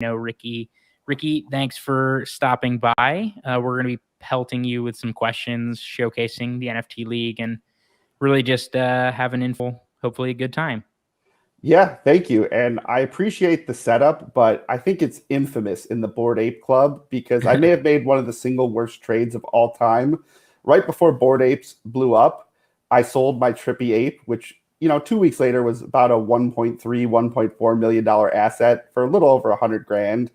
know Ricky. Ricky, thanks for stopping by. We're going to be pelting you with some questions showcasing the NFT League and really just have an info, hopefully a good time. Yeah, thank you. And I appreciate the setup, but I think it's infamous in the Bored Ape Club because I may have made one of the single worst trades of all time. Right before Bored Apes blew up, I sold my Trippy Ape, which, 2 weeks later was about a 1.3, $1.4 million asset for a little over 100 grand,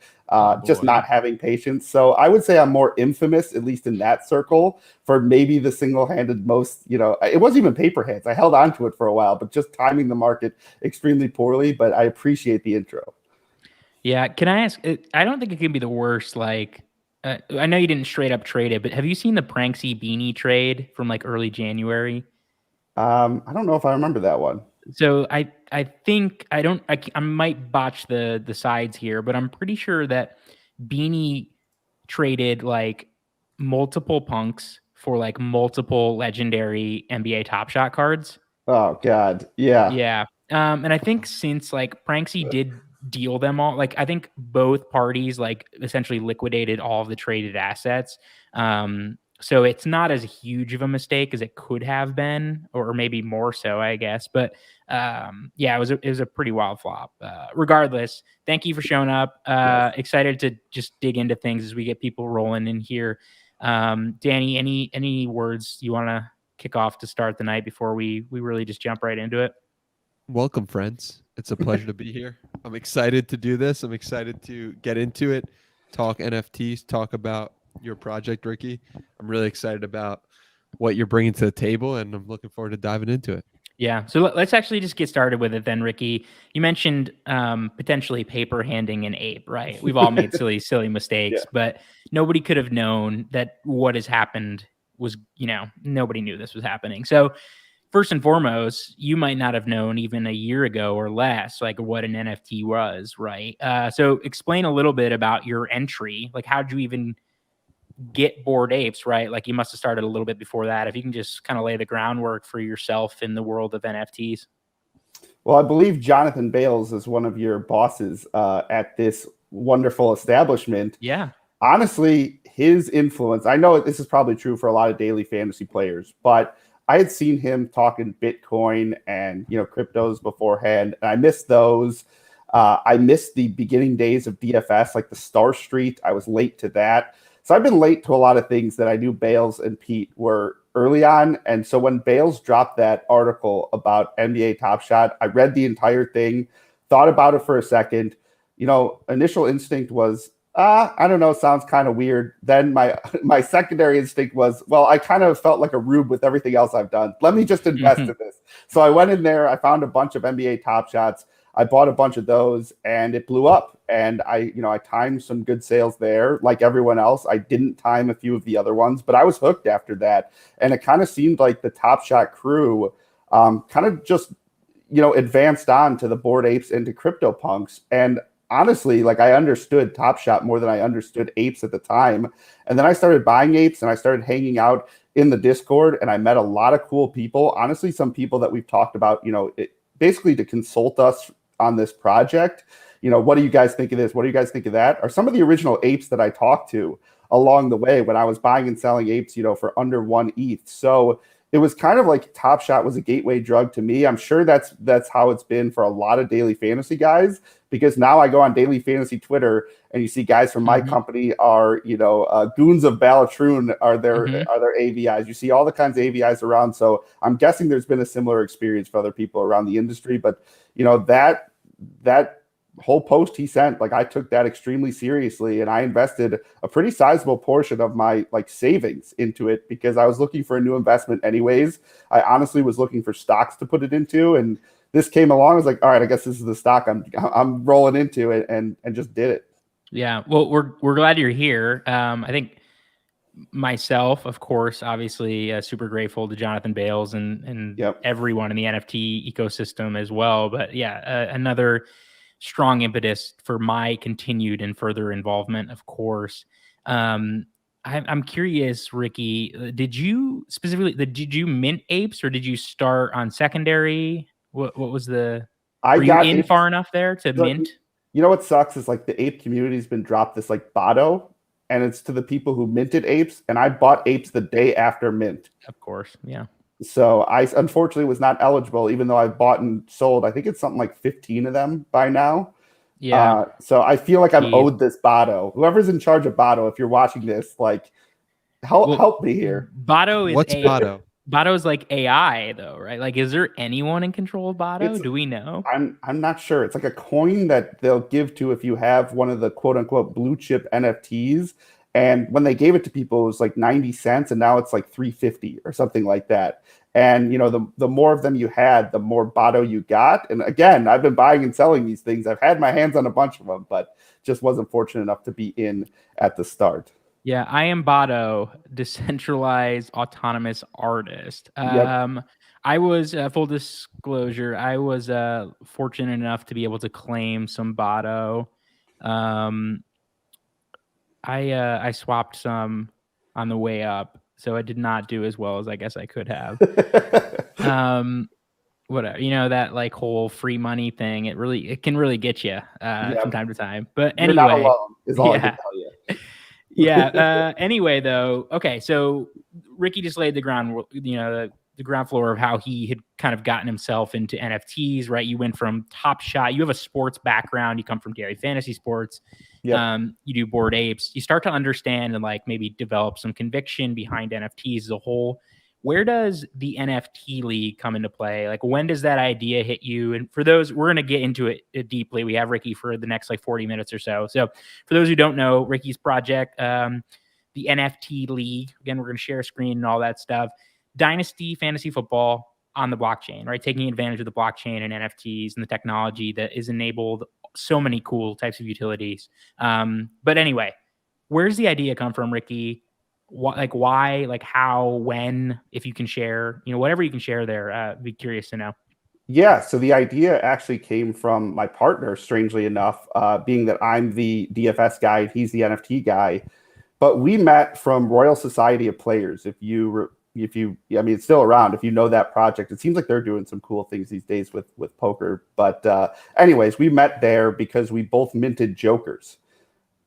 just not having patience. So I would say I'm more infamous, at least in that circle, for maybe the single-handed most, it wasn't even paper hands. I held on to it for a while, but just timing the market extremely poorly. But I appreciate the intro. Yeah. Can I ask, I don't think it can be the worst. Like, I know you didn't straight up trade it, but have you seen the Pranksy Beanie trade from like early January? I don't know if I remember that one. So I think I might botch the sides here, but I'm pretty sure that Beanie traded like multiple punks for like multiple legendary NBA Top Shot cards. Oh God, yeah. Yeah. And I think since like Pranksy did deal them all, like I think both parties like essentially liquidated all of the traded assets. So it's not as huge of a mistake as it could have been, or maybe more so, I guess. But yeah, it was a pretty wild flop. Regardless, thank you for showing up. Yes. Excited to just dig into things as we get people rolling in here. Danny, any words you want to kick off to start the night before we really just jump right into it? Welcome, friends. It's a pleasure to be here. I'm excited to do this. I'm excited to get into it, talk NFTs, talk about your project, Ricky. I'm really excited about what you're bringing to the table, and I'm looking forward to diving into it. Yeah. So let's actually just get started with it then, Ricky. You mentioned potentially paper handing an ape, right? We've all made silly mistakes, Yeah. but nobody could have known that what has happened was, nobody knew this was happening. So first and foremost, you might not have known even a year ago or less, like what an NFT was, right? So explain a little bit about your entry. Like, how'd you even get Bored Apes, right? Like, you must have started a little bit before that. If you can just kind of lay the groundwork for yourself in the world of NFTs. Well, I believe Jonathan Bales is one of your bosses at this wonderful establishment. Yeah. Honestly, his influence, I know this is probably true for a lot of daily fantasy players, but I had seen him talking Bitcoin and, cryptos beforehand, and I missed those. I missed the beginning days of DFS, like the Star Street. I was late to that. So I've been late to a lot of things that I knew Bales and Pete were early on. And so when Bales dropped that article about NBA Top Shot, I read the entire thing, thought about it for a second. Initial instinct was, I don't know, sounds kind of weird. Then my secondary instinct was, well, I kind of felt like a rube with everything else I've done. Let me just invest in this. So I went in there, I found a bunch of NBA Top Shots. I bought a bunch of those and it blew up. And I timed some good sales there. Like everyone else, I didn't time a few of the other ones, but I was hooked after that. And it kind of seemed like the Top Shot crew kind of just, advanced on to the Bored Apes and to CryptoPunks. And honestly, like I understood Top Shot more than I understood apes at the time. And then I started buying apes and I started hanging out in the Discord and I met a lot of cool people. Honestly, some people that we've talked about, basically to consult us on this project. What do you guys think of this? What do you guys think of that? Are some of the original apes that I talked to along the way when I was buying and selling apes, for under 1 ETH. So it was kind of like Top Shot was a gateway drug to me. I'm sure that's how it's been for a lot of daily fantasy guys, because now I go on daily fantasy Twitter and you see guys from my company are, Goons of Balatroon are their AVIs. You see all the kinds of AVIs around. So I'm guessing there's been a similar experience for other people around the industry, but that whole post he sent, like I took that extremely seriously and I invested a pretty sizable portion of my savings into it because I was looking for a new investment anyways. I honestly was looking for stocks to put it into, and this came along. I was like, all right, I guess this is the stock I'm rolling into it, and just did it. Yeah. Well, we're glad you're here. I think myself, of course, obviously super grateful to Jonathan Bales and everyone in the NFT ecosystem as well. But yeah, another strong impetus for my continued and further involvement, of course. I'm curious, Ricky, did you mint apes or did you start on secondary? What was the, were you in far enough there to mint? You know what sucks is like the ape community's been dropped this like Botto, and it's to the people who minted apes, and I bought apes the day after mint. Of course, yeah. So I unfortunately was not eligible, even though I bought and sold. I think it's something like 15 of them by now. Yeah. So I feel like I'm owed this Botto. Whoever's in charge of Botto, if you're watching this, like help me here. Botto is what's Botto? Botto is like AI though, right? Like, is there anyone in control of Botto? Do we know? I'm not sure. It's like a coin that they'll give to if you have one of the quote unquote blue chip NFTs. And when they gave it to people, it was like 90 cents, and now it's like 350 or something like that. And you know, the more of them you had, the more Botto you got. And again, I've been buying and selling these things. I've had my hands on a bunch of them, but just wasn't fortunate enough to be in at the start. Yeah, I am Botto, decentralized autonomous artist. Yep. I was full disclosure. I was fortunate enough to be able to claim some Botto. I swapped some on the way up, so I did not do as well as I guess I could have. Whatever, you know, that like whole free money thing. It can really get you from time to time. But anyway, you're not alone, is all I can tell you. Yeah. Anyway, though, okay. So Ricky just laid the ground, the ground floor of how he had kind of gotten himself into NFTs, right? You went from Top Shot. You have a sports background. You come from daily fantasy sports. Yep. You do Bored Apes. You start to understand and like maybe develop some conviction behind NFTs as a whole. Where does the NFT league come into play? Like, when does that idea hit you? And for those, we're going to get into it deeply. We have Ricky for the next like 40 minutes or so. So for those who don't know, Ricky's project, the NFT league, again, we're going to share a screen and all that stuff. Dynasty fantasy football on the blockchain, right? Taking advantage of the blockchain and NFTs and the technology that is enabled so many cool types of utilities. But anyway, where's the idea come from, Ricky? Why, like how, when, if you can share, whatever you can share there, be curious to know. Yeah, so the idea actually came from my partner, strangely enough, being that I'm the DFS guy and he's the NFT guy. But we met from Royal Society of Players. I mean, it's still around. If you know that project, it seems like they're doing some cool things these days with poker. But anyways, we met there because we both minted Jokers.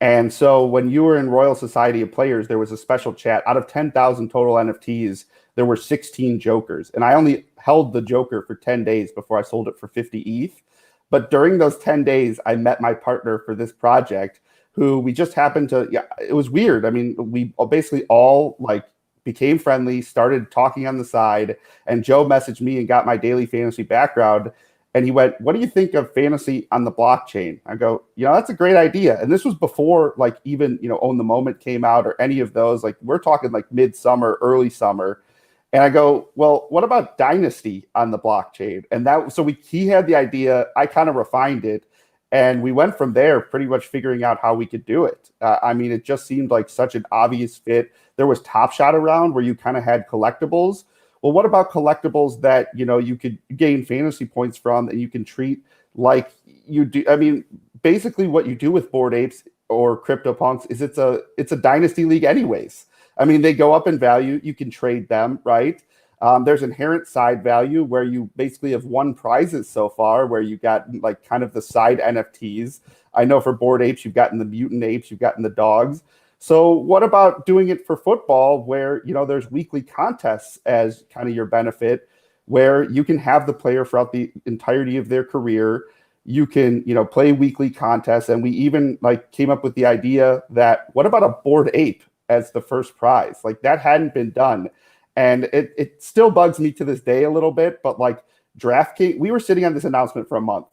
And so when you were in Royal Society of Players, there was a special chat. Out of 10,000 total NFTs, there were 16 Jokers. And I only held the Joker for 10 days before I sold it for 50 ETH. But during those 10 days, I met my partner for this project, who we just happened to, it was weird. I mean, we basically all like became friendly, started talking on the side, and Joe messaged me and got my daily fantasy background. And he went, "What do you think of fantasy on the blockchain?" I go, "That's a great idea." And this was before like even, Own the Moment came out or any of those. Like we're talking like midsummer, early summer. And I go, "Well, what about Dynasty on the blockchain?" And he had the idea, I kind of refined it. And we went from there pretty much figuring out how we could do it. I mean, it just seemed like such an obvious fit. There was Top Shot around where you kind of had collectibles. Well, what about collectibles that, you could gain fantasy points from and you can treat like you do? I mean, basically what you do with Bored Apes or CryptoPunks is it's a dynasty league anyways. I mean, they go up in value. You can trade them, right? There's inherent side value where you basically have won prizes so far where you got like kind of the side NFTs. I know for Bored Apes, you've gotten the mutant apes, you've gotten the dogs. So what about doing it for football where, there's weekly contests as kind of your benefit, where you can have the player throughout the entirety of their career. You can, play weekly contests. And we even like came up with the idea that what about a Bored Ape as the first prize? Like that hadn't been done. And it still bugs me to this day a little bit, but like DraftKings, we were sitting on this announcement for a month.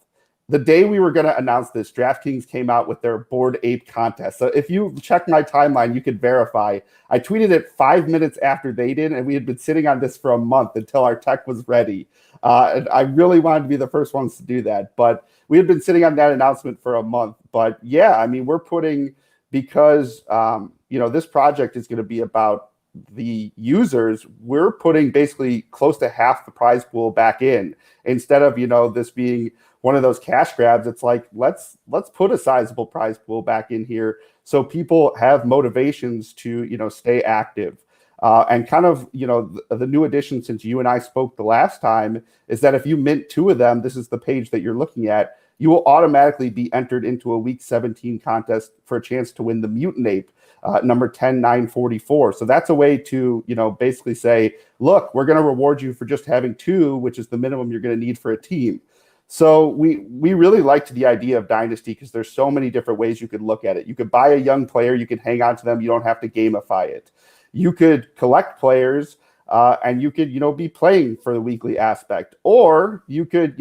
The day we were going to announce this, DraftKings came out with their Bored Ape contest. So if you check my timeline, you could verify. I tweeted it 5 minutes after they did, and we had been sitting on this for a month until our tech was ready. And I really wanted to be the first ones to do that. But we had been sitting on that announcement for a month. But yeah, I mean, we're putting, because, this project is going to be about the users, we're putting basically close to half the prize pool back in instead of, this being one of those cash grabs. It's like, let's put a sizable prize pool back in here so people have motivations to, stay active. And kind of, the new addition since you and I spoke the last time is that if you mint 2 of them, this is the page that you're looking at, you will automatically be entered into a week 17 contest for a chance to win the Mutant Ape number 10944. So that's a way to, basically say, look, we're going to reward you for just having 2, which is the minimum you're going to need for a team. So we really liked the idea of Dynasty because there's so many different ways you could look at it. You could buy a young player, you can hang on to them, you don't have to gamify it. You could collect players, and you could, be playing for the weekly aspect. Or you could,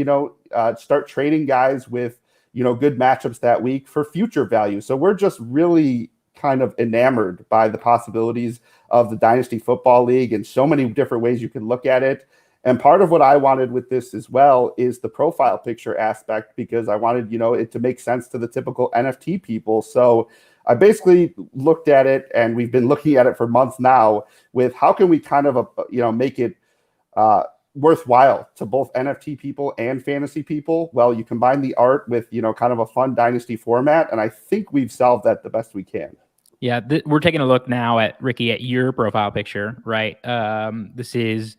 start trading guys with, good matchups that week for future value. So we're just really kind of enamored by the possibilities of the Dynasty Football League and so many different ways you can look at it. And part of what I wanted with this as well is the profile picture aspect, because I wanted, it to make sense to the typical NFT people. So I basically looked at it, and we've been looking at it for months now, with how can we kind of, make it worthwhile to both NFT people and fantasy people. Well, you combine the art with, kind of a fun Dynasty format, and I think we've solved that the best we can. Yeah, we're taking a look now at, Ricky, at your profile picture, right? This is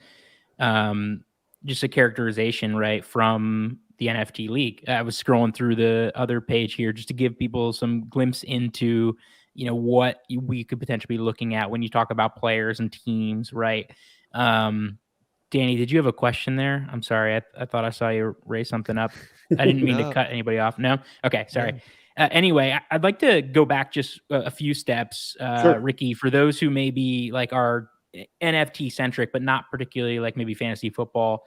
just a characterization, right, from the NFT league. I was scrolling through the other page here just to give people some glimpse into, what we could potentially be looking at when you talk about players and teams, right? Danny, did you have a question there? I'm sorry. I thought I saw you raise something up. I didn't mean to cut anybody off. No? Okay, sorry. No. Anyway, I'd like to go back just a few steps, Sure. Ricky, for those who maybe are NFT centric, but not particularly maybe fantasy football.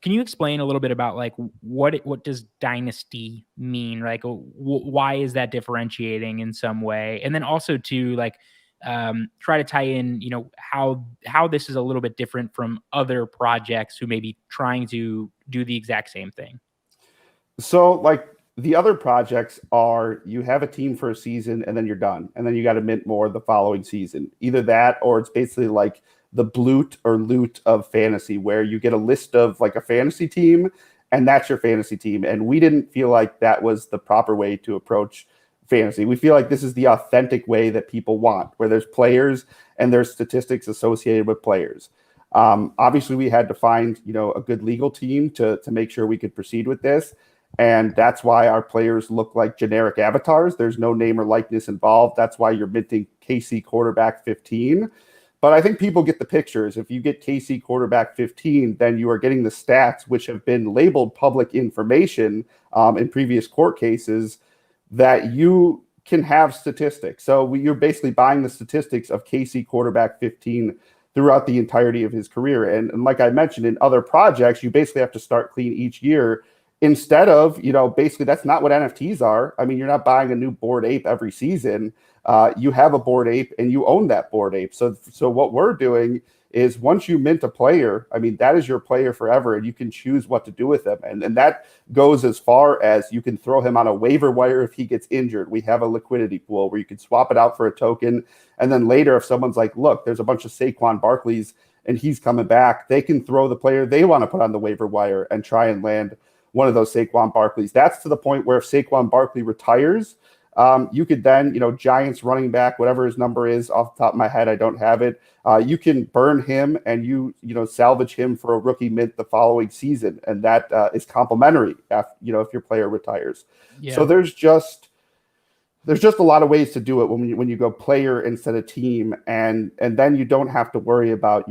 Can you explain a little bit about what does dynasty mean? Why is that differentiating in some way? And then also to try to tie in, how this is a little bit different from other projects who may be trying to do the exact same thing. So the other projects are, you have a team for a season and then you're done. And then you got to mint more the following season. Either that, or it's basically like the bloot or loot of fantasy, where you get a list of a fantasy team and that's your fantasy team. And we didn't feel like that was the proper way to approach fantasy. We feel like this is the authentic way that people want, where there's players and there's statistics associated with players. Obviously we had to find, a good legal team to make sure we could proceed with this. And that's why our players look like generic avatars. There's no name or likeness involved. That's why you're minting KC quarterback 15. But I think people get the pictures. If you get KC quarterback 15, then you are getting the stats, which have been labeled public information in previous court cases, that you can have statistics. So you're basically buying the statistics of KC quarterback 15 throughout the entirety of his career. And like I mentioned, in other projects, you basically have to start clean each year. Instead of, basically that's not what NFTs are. I mean, you're not buying a new Bored Ape every season. You have a Bored Ape and you own that Bored Ape. So what we're doing is, once you mint a player, I mean, that is your player forever, and you can choose what to do with them. And that goes as far as you can throw him on a waiver wire if he gets injured. We have a liquidity pool where you can swap it out for a token. And then later, if someone's like, look, there's a bunch of Saquon Barkleys and he's coming back, they can throw the player they want to put on the waiver wire and try and land one of those Saquon Barkleys. That's to the point where if Saquon Barkley retires, you could then, Giants running back, whatever his number is, off the top of my head, I don't have it. You can burn him and salvage him for a rookie mint the following season. And that is complimentary if your player retires. Yeah. So there's just a lot of ways to do it when you go player instead of team, and then you don't have to worry about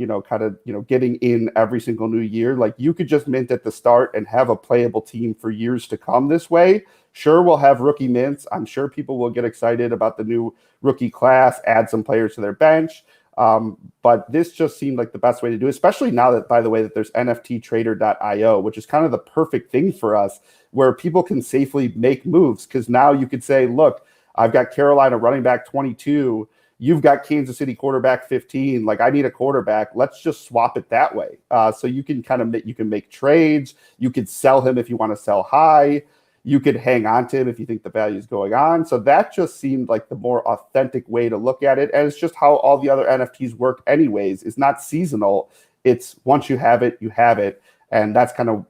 getting in every single new year. Like, you could just mint at the start and have a playable team for years to come this way. Sure, we'll have rookie mints. I'm sure people will get excited about the new rookie class, add some players to their bench. But this just seemed like the best way to do it, especially now that, by the way, that there's NFTtrader.io, which is kind of the perfect thing for us, where people can safely make moves. Because now you could say, look, I've got Carolina running back 22. You've got Kansas City quarterback 15. I need a quarterback. Let's just swap it that way. So you can you can make trades. You could sell him if you want to sell high. You could hang on to him if you think the value is going on. So that just seemed like the more authentic way to look at it. And it's just how all the other NFTs work anyways. It's not seasonal. It's once you have it, you have it. And that's kind of,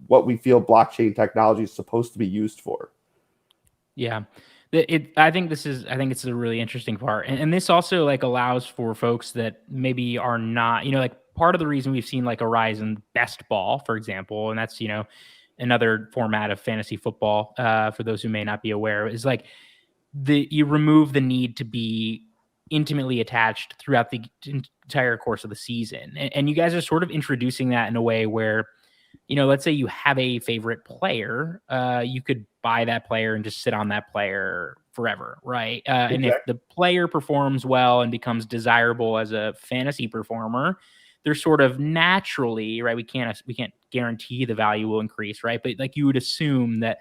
what we feel blockchain technology is supposed to be used for. Yeah. I think it's a really interesting part. And this also allows for folks that maybe are not, part of the reason we've seen a rise in best ball, for example, and that's, another format of fantasy football, for those who may not be aware, is like you remove the need to be intimately attached throughout the entire course of the season. And you guys are sort of introducing that in a way where, let's say you have a favorite player, you could buy that player and just sit on that player forever, right? And if the player performs well and becomes desirable as a fantasy performer, they're sort of naturally, right? We can't guarantee the value will increase, right? But like you would assume that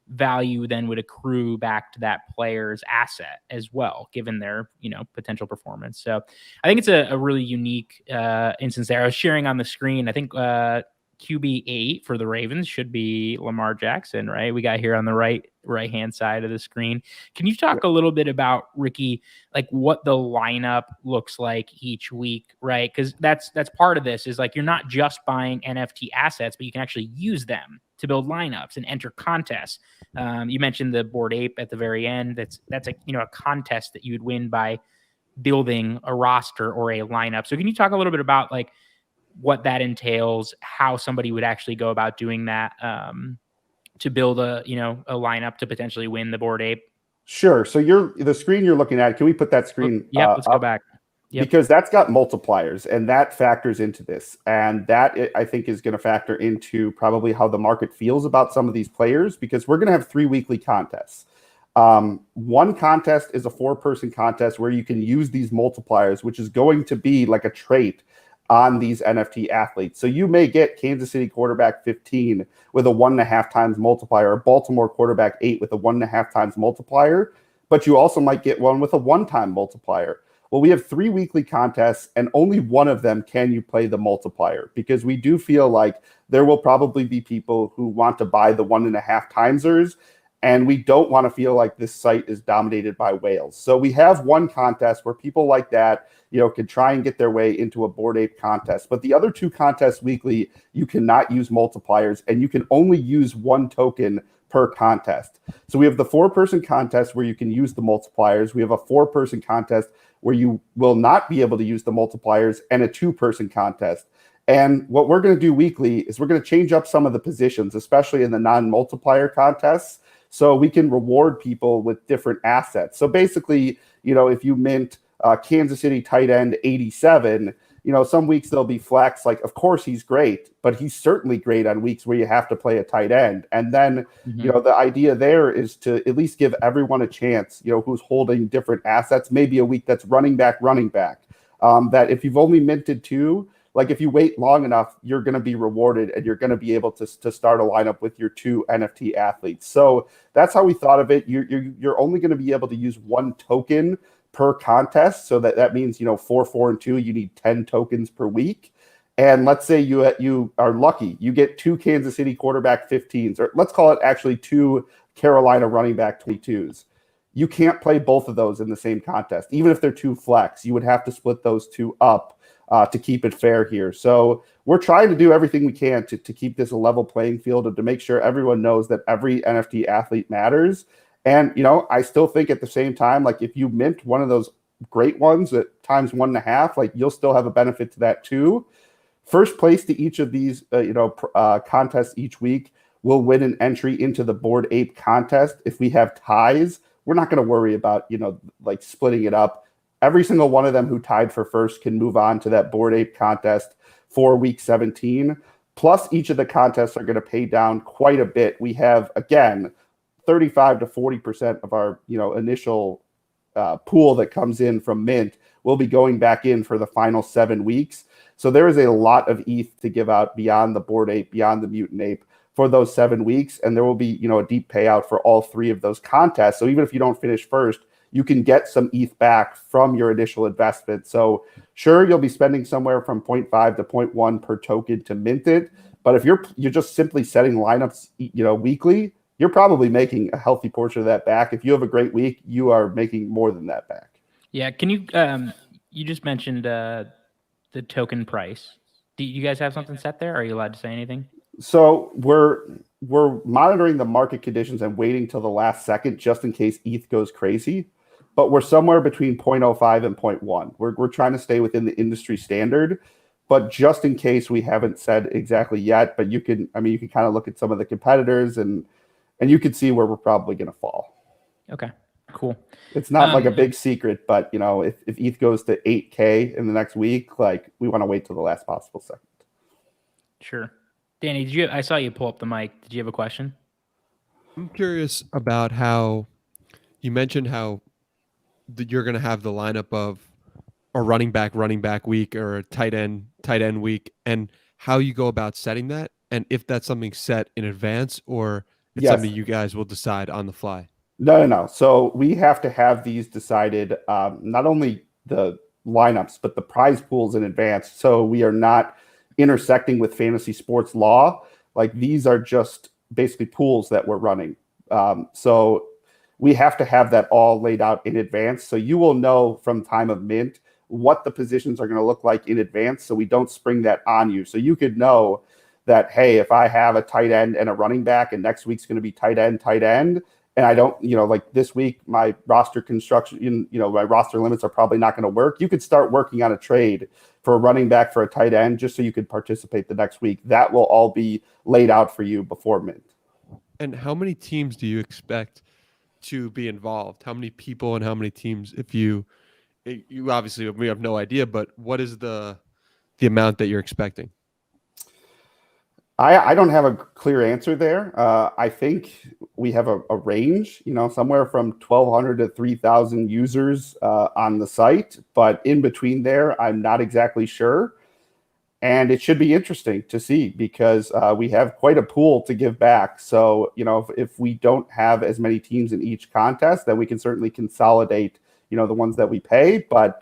value then would accrue back to that player's asset as well, given their, potential performance. So I think it's a really unique instance there. I was sharing on the screen, I think QB8 for the Ravens should be Lamar Jackson, right? We got here on the right-hand side of the screen. Can you talk a little bit about, Ricky, like what the lineup looks like each week, right? Because that's part of this, is like you're not just buying NFT assets, but you can actually use them to build lineups and enter contests. You mentioned the Bored Ape at the very end. That's a contest that you would win by building a roster or a lineup. So can you talk a little bit about like what that entails, how somebody would actually go about doing that, to build a lineup to potentially win the Bored Ape? Sure. So the screen you're looking at, can we put that screen? Let's go back. Yep. Because that's got multipliers, and that factors into this. And that, I think, is going to factor into probably how the market feels about some of these players, because we're going to have 3 weekly contests. One contest is a 4-person contest where you can use these multipliers, which is going to be like a trait on these NFT athletes. So you may get Kansas City quarterback 15 with a 1.5 times multiplier, or Baltimore quarterback 8 with a 1.5 times multiplier, but you also might get one with a 1-time multiplier. Well, we have 3 weekly contests, and only one of them can you play the multiplier, because we do feel like there will probably be people who want to buy the 1.5 timesers, and we don't want to feel like this site is dominated by whales. So we have one contest where people like that, can try and get their way into a Bored Ape contest. But the other 2 contests weekly, you cannot use multipliers, and you can only use 1 token per contest. So we have the 4-person contest where you can use the multipliers. We have a 4-person contest where you will not be able to use the multipliers, and a 2-person contest. And what we're going to do weekly is we're going to change up some of the positions, especially in the non-multiplier contests, so we can reward people with different assets. So basically, if you mint Kansas City tight end 87, some weeks there'll be flex. Like, of course he's great, but he's certainly great on weeks where you have to play a tight end. And then, the idea there is to at least give everyone a chance, who's holding different assets, maybe a week that's running back, that if you've only minted 2, like if you wait long enough, you're going to be rewarded, and you're going to be able to start a lineup with your 2 NFT athletes. So that's how we thought of it. You're only going to be able to use 1 token per contest. So that means, 4, 4, and 2, you need 10 tokens per week. And let's say you are lucky, you get 2 Kansas City quarterback 15s, or let's call it actually 2 Carolina running back 22s. You can't play both of those in the same contest. Even if they're 2 flex, you would have to split those 2 up to keep it fair here. So we're trying to do everything we can to keep this a level playing field, and to make sure everyone knows that every NFT athlete matters. And, I still think at the same time, like if you mint one of those great ones at times 1.5, like you'll still have a benefit to that too. First place to each of these, contests each week will win an entry into the Bored Ape contest. If we have ties, we're not going to worry about, like splitting it up. Every single one of them who tied for first can move on to that Bored Ape contest for week 17. Plus, each of the contests are going to pay down quite a bit. We have, again, 35 to 40% of our initial pool that comes in from mint will be going back in for the final 7 weeks. So there is a lot of ETH to give out beyond the Bored Ape, beyond the Mutant Ape for those 7 weeks. And there will be, a deep payout for all 3 of those contests. So even if you don't finish first, you can get some ETH back from your initial investment. So sure, you'll be spending somewhere from 0.5 to 0.1 per token to mint it. But if you're just simply setting lineups, weekly, you're probably making a healthy portion of that back. If you have a great week, you are making more than that back. Yeah. Can you, you just mentioned the token price. Do you guys have something set there? Are you allowed to say anything? So we're monitoring the market conditions and waiting till the last second just in case ETH goes crazy. But we're somewhere between 0.05 and 0.1. We're trying to stay within the industry standard. but just in case we haven't said exactly yet, but you can kind of look at some of the competitors and you can see where we're probably going to fall. Okay, cool. It's not like a big secret, but if ETH goes to 8K in the next week, like we want to wait till the last possible second. Sure. Danny, I saw you pull up the mic. Did you have a question? I'm curious about how you mentioned how you're going to have the lineup of a running back week or a tight end week, and how you go about setting that, and if that's something set in advance or it's something you guys will decide on the fly. No. So we have to have these decided, not only the lineups, but the prize pools in advance. So we are not intersecting with fantasy sports law. Like these are just basically pools that we're running. So we have to have that all laid out in advance. So you will know from time of mint what the positions are going to look like in advance. So we don't spring that on you. So you could know that, hey, if I have a tight end and a running back and next week's going to be tight end, and I don't, like this week, my roster construction, my roster limits are probably not going to work. You could start working on a trade for a running back for a tight end just so you could participate the next week. That will all be laid out for you before mint. And how many teams do you expect to be involved? How many people and how many teams? If you obviously, we have no idea, but what is the amount that you're expecting? I don't have a clear answer there. I think we have a range, somewhere from 1,200 to 3,000 users on the site. But in between there, I'm not exactly sure. And it should be interesting to see because we have quite a pool to give back. So, if we don't have as many teams in each contest, then we can certainly consolidate, the ones that we pay. But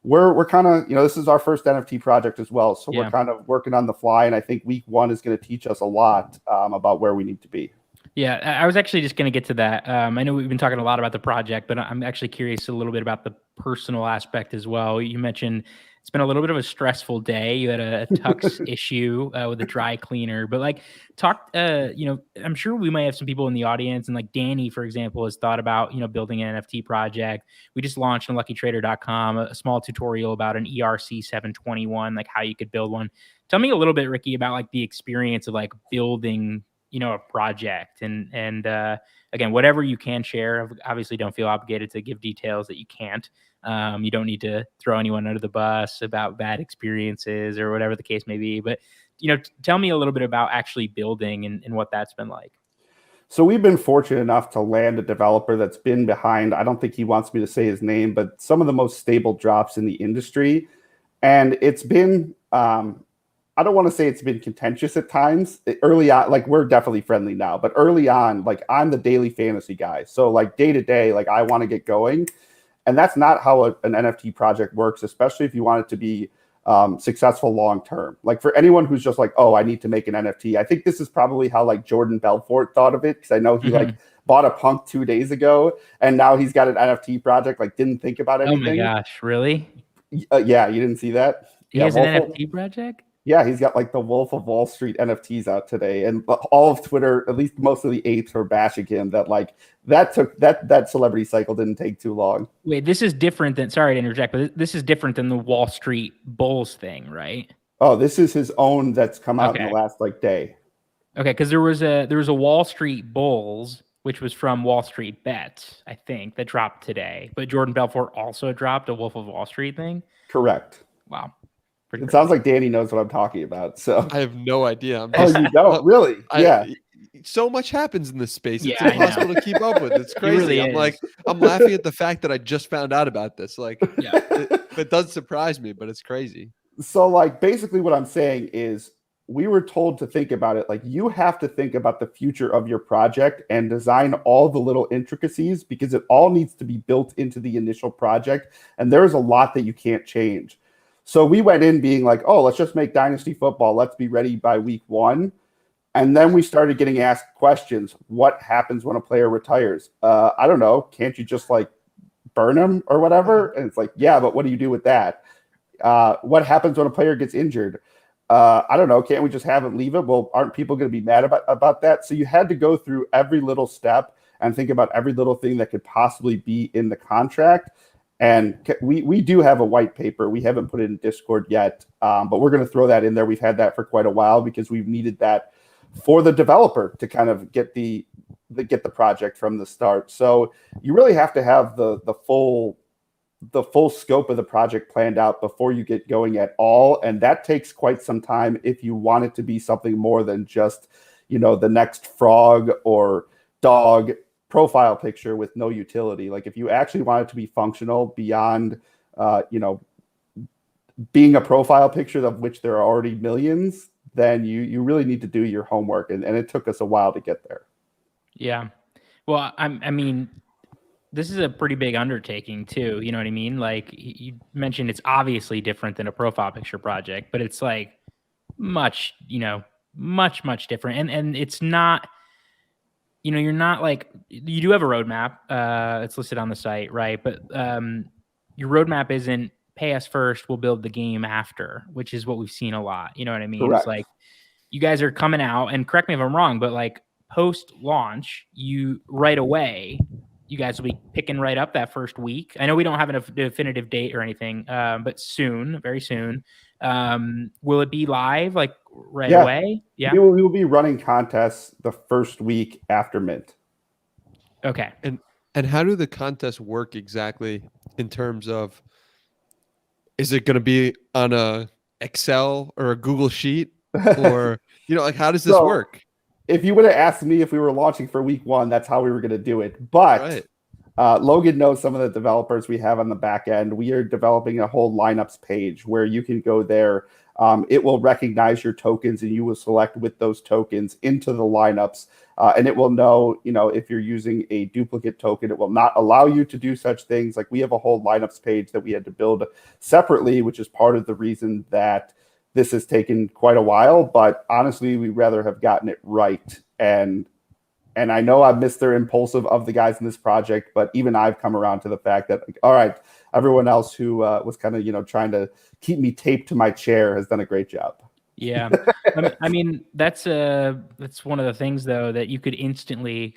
we're kind of, this is our first NFT project as well. So we're kind of working on the fly. And I think week one is going to teach us a lot about where we need to be. Yeah, I was actually just going to get to that. I know we've been talking a lot about the project, but I'm actually curious a little bit about the personal aspect as well. You mentioned it's been a little bit of a stressful day. You had a tux issue with a dry cleaner, but talk, I'm sure we might have some people in the audience, and like Danny, for example, has thought about, building an NFT project. We just launched on luckytrader.com a small tutorial about an ERC 721, like how you could build one. Tell me a little bit, Ricky, about the experience of building, a project and again, whatever you can share. Obviously don't feel obligated to give details that you can't. You don't need to throw anyone under the bus about bad experiences or whatever the case may be, but tell me a little bit about actually building and what that's been like. So we've been fortunate enough to land a developer that's been behind, I don't think he wants me to say his name, but some of the most stable drops in the industry. And it's been, I don't want to say it's been contentious at times. Early on, we're definitely friendly now, but early on, I'm the daily fantasy guy. So day to day, I want to get going. And that's not how an NFT project works, especially if you want it to be successful long-term. For anyone who's just oh, I need to make an NFT. I think this is probably how Jordan Belfort thought of it. Because I know he bought a punk 2 days ago and now he's got an NFT project, didn't think about anything. Oh my gosh, really? Yeah, you didn't see that? He has an NFT project? Yeah, he's got the Wolf of Wall Street NFTs out today, and all of Twitter, at least most of the apes, are bashing him. That celebrity cycle didn't take too long. Wait, this is different than. Sorry to interject, but this is different than the Wall Street Bulls thing, right? Oh, this is his own that's come out in the last day. Okay, because there was a Wall Street Bulls, which was from Wall Street Bets, I think, that dropped today. But Jordan Belfort also dropped a Wolf of Wall Street thing. Correct. Wow. It sounds like Danny knows what I'm talking about. So I have no idea. You don't? Really? Yeah. So much happens in this space. It's Yeah, impossible to keep up with. It's crazy. It really I'm laughing at the fact that I just found out about this. It does surprise me, but it's crazy. So basically what I'm saying is we were told to think about it. You have to think about the future of your project and design all the little intricacies because it all needs to be built into the initial project. And there's a lot that you can't change. So we went in being oh, let's just make dynasty football. Let's be ready by week one. And then we started getting asked questions. What happens when a player retires? I don't know. Can't you just burn him or whatever? And it's yeah, but what do you do with that? What happens when a player gets injured? I don't know. Can't we just have it, leave it? Well, aren't people going to be mad about that? So you had to go through every little step and think about every little thing that could possibly be in the contract. And we do have a white paper. We haven't put it in Discord yet, but we're going to throw that in there. We've had that for quite a while because we've needed that for the developer to kind of get the project from the start. So you really have to have the full scope of the project planned out before you get going at all, and that takes quite some time if you want it to be something more than just, the next frog or dog profile picture with no utility. Like if you actually want it to be functional beyond being a profile picture of which there are already millions, then you really need to do your homework, and it took us a while to get there. Yeah. Well, I mean, this is a pretty big undertaking too. You know what I mean? Like you mentioned, it's obviously different than a profile picture project, but it's like much different. And it's not, you're not like, you do have a roadmap. It's listed on the site, right? But your roadmap isn't pay us first, we'll build the game after, which is what we've seen a lot. You know what I mean? Correct. It's like you guys are coming out, and correct me if I'm wrong, but like post launch, you right away, you guys will be picking right up that first week. I know we don't have a definitive date or anything, but soon, very soon. Will it be live like right away? Yeah. We will be running contests the first week after mint. Okay. And how do the contests work exactly in terms of, is it going to be on a Excel or a Google sheet, or, like how does this work? If you would have asked me if we were launching for week 1, that's how we were going to do it. But Logan knows some of the developers we have on the back end. We are developing a whole lineups page where you can go there. It will recognize your tokens, and you will select with those tokens into the lineups. And it will know, if you're using a duplicate token, it will not allow you to do such things. Like we have a whole lineups page that we had to build separately, which is part of the reason that this has taken quite a while, but honestly, we'd rather have gotten it right. And I know I'm Mr. Impulsive of the guys in this project, but even I've come around to the fact that, like, all right, everyone else who was kind of, trying to keep me taped to my chair has done a great job. Yeah. I mean, that's one of the things though, that you could instantly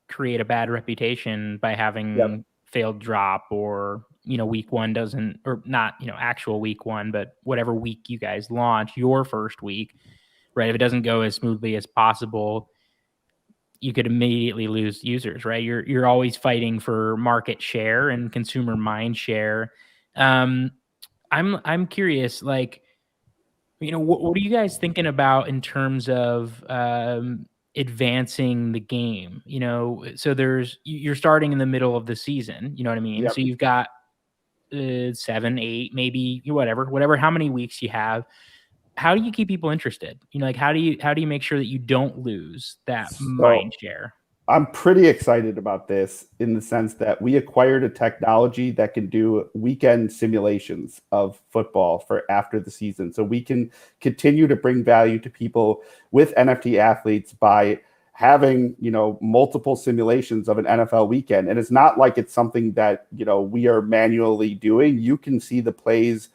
create a bad reputation by having failed drop, or, week 1 doesn't, or not, actual week 1, but whatever week you guys launch, your first week, right? If it doesn't go as smoothly as possible, you could immediately lose users, right? You're always fighting for market share and consumer mind share. I'm curious, like, what are you guys thinking about in terms of advancing the game? So you're starting in the middle of the season, you know what I mean? Yep. So you've got 7, 8, maybe whatever, how many weeks you have. How do you keep people interested? Like how do you make sure that you don't lose that mind share? I'm pretty excited about this in the sense that we acquired a technology that can do weekend simulations of football for after the season. So we can continue to bring value to people with NFT athletes by having, multiple simulations of an NFL weekend. And it's not like it's something that, we are manually doing. You can see the plays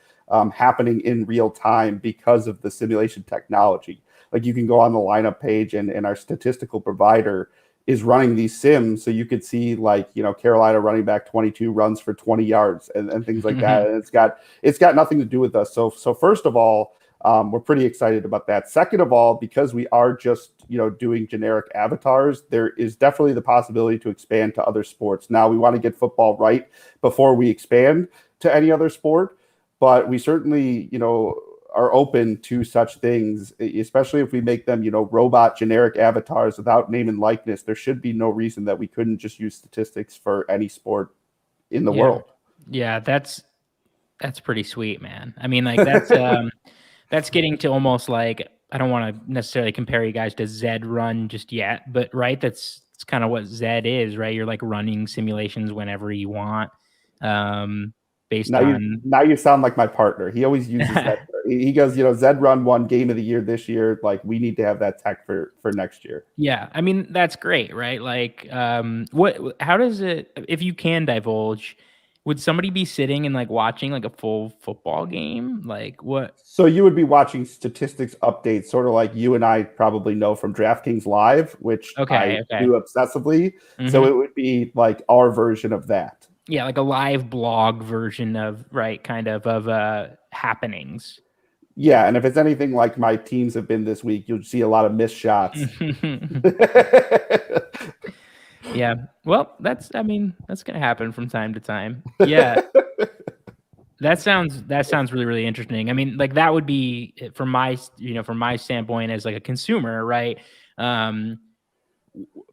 happening in real time because of the simulation technology. Like you can go on the lineup page and our statistical provider is running these sims. So you could see like, Carolina running back 22 runs for 20 yards and things like that. And it's got nothing to do with us. So first of all, we're pretty excited about that. Second of all, because we are just, doing generic avatars, there is definitely the possibility to expand to other sports. Now we want to get football right before we expand to any other sport, but we certainly, are open to such things, especially if we make them, robot generic avatars without name and likeness. There should be no reason that we couldn't just use statistics for any sport in the world. Yeah, that's pretty sweet, man. I mean, like that's getting to almost like, I don't want to necessarily compare you guys to Zed Run just yet, but right, it's kind of what Zed is, right? You're like running simulations whenever you want. Now you sound like my partner. He always uses that. He goes, Zed Run won game of the year this year. Like we need to have that tech for next year. Yeah. I mean, that's great, right? Like, how does it, if you can divulge, would somebody be sitting and like watching like a full football game? Like what? So you would be watching statistics updates, sort of like you and I probably know from DraftKings Live, which I do obsessively. Mm-hmm. So it would be like our version of that. Yeah, like a live blog version of happenings. Yeah, and if it's anything like my teams have been this week, you'll see a lot of missed shots. Yeah. Well, that's going to happen from time to time. Yeah. That sounds really, really interesting. I mean, like that would be from my standpoint as like a consumer, right?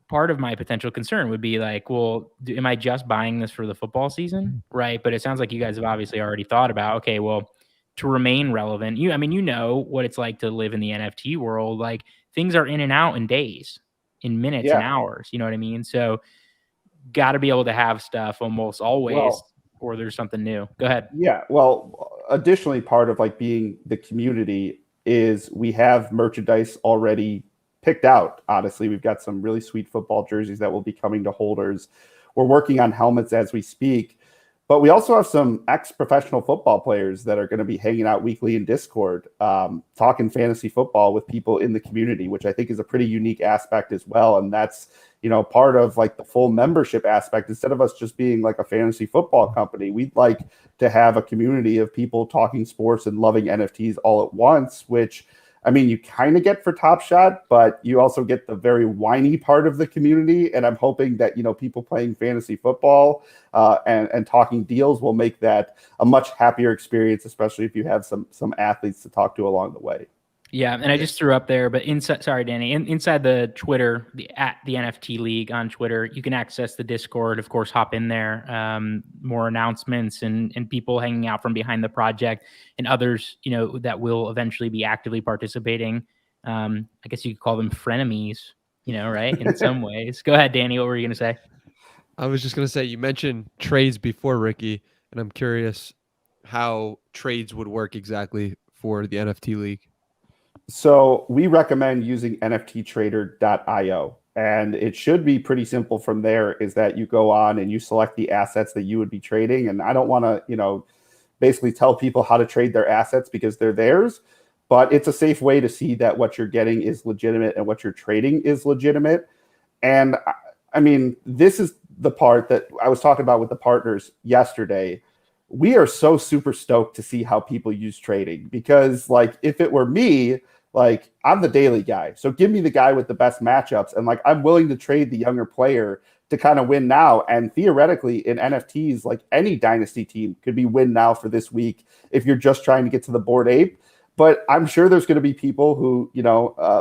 Part of my potential concern would be like, well, am I just buying this for the football season? Right. But it sounds like you guys have obviously already thought about, okay, well, to remain relevant, you know what it's like to live in the NFT world. Like things are in and out in days, in minutes and hours. You know what I mean? So got to be able to have stuff almost always, or there's something new. Go ahead. Yeah. Well, additionally, part of like being the community is we have merchandise already picked out. Honestly, we've got some really sweet football jerseys that will be coming to holders. We're working on helmets as we speak, but we also have some ex-professional football players that are going to be hanging out weekly in Discord, talking fantasy football with people in the community, which I think is a pretty unique aspect as well. And that's, part of like the full membership aspect. Instead of us just being like a fantasy football company, we'd like to have a community of people talking sports and loving NFTs all at once, which I mean, you kind of get for Top Shot, but you also get the very whiny part of the community. And I'm hoping that, people playing fantasy football and talking deals will make that a much happier experience, especially if you have some athletes to talk to along the way. Yeah, and I just threw up there, but sorry, Danny, inside the Twitter, at the NFT League on Twitter, you can access the Discord, of course, hop in there, more announcements and people hanging out from behind the project and others, that will eventually be actively participating. I guess you could call them frenemies, right? In some ways. Go ahead, Danny, what were you going to say? I was just going to say, you mentioned trades before, Ricky, and I'm curious how trades would work exactly for the NFT League. So we recommend using NFTtrader.io, and it should be pretty simple from there. Is that you go on and you select the assets that you would be trading. And I don't want to, basically tell people how to trade their assets because they're theirs, but it's a safe way to see that what you're getting is legitimate and what you're trading is legitimate. And I mean, this is the part that I was talking about with the partners yesterday. We are so super stoked to see how people use trading because, like, if it were me, like, I'm the daily guy. So give me the guy with the best matchups. And, like, I'm willing to trade the younger player to kind of win now. And theoretically, in NFTs, like, any dynasty team could be win now for this week if you're just trying to get to the Bored Ape. But I'm sure there's going to be people who,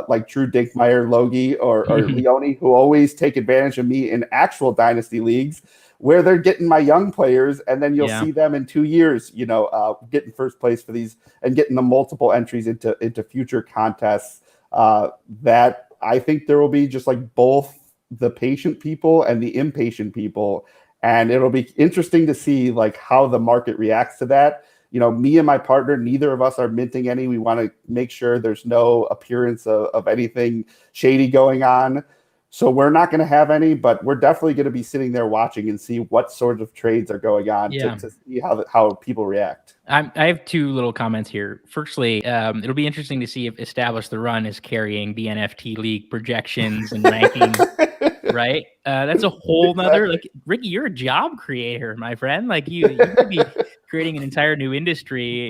like Drew Dinkmeyer, Logie, or Leone, who always take advantage of me in actual dynasty leagues where they're getting my young players, and then you'll see them in 2 years, getting first place for these and getting the multiple entries into future contests. That I think there will be just like both the patient people and the impatient people, and it'll be interesting to see like how the market reacts to that. Me and my partner, neither of us are minting any. We want to make sure there's no appearance of anything shady going on. So we're not going to have any, but we're definitely going to be sitting there watching and see what sort of trades are going on to see how people react. I have two little comments here. Firstly, it'll be interesting to see if Establish the Run is carrying the NFT League projections and rankings, right? That's a whole nother, like, Ricky, you're a job creator, my friend. Like you could be creating an entire new industry.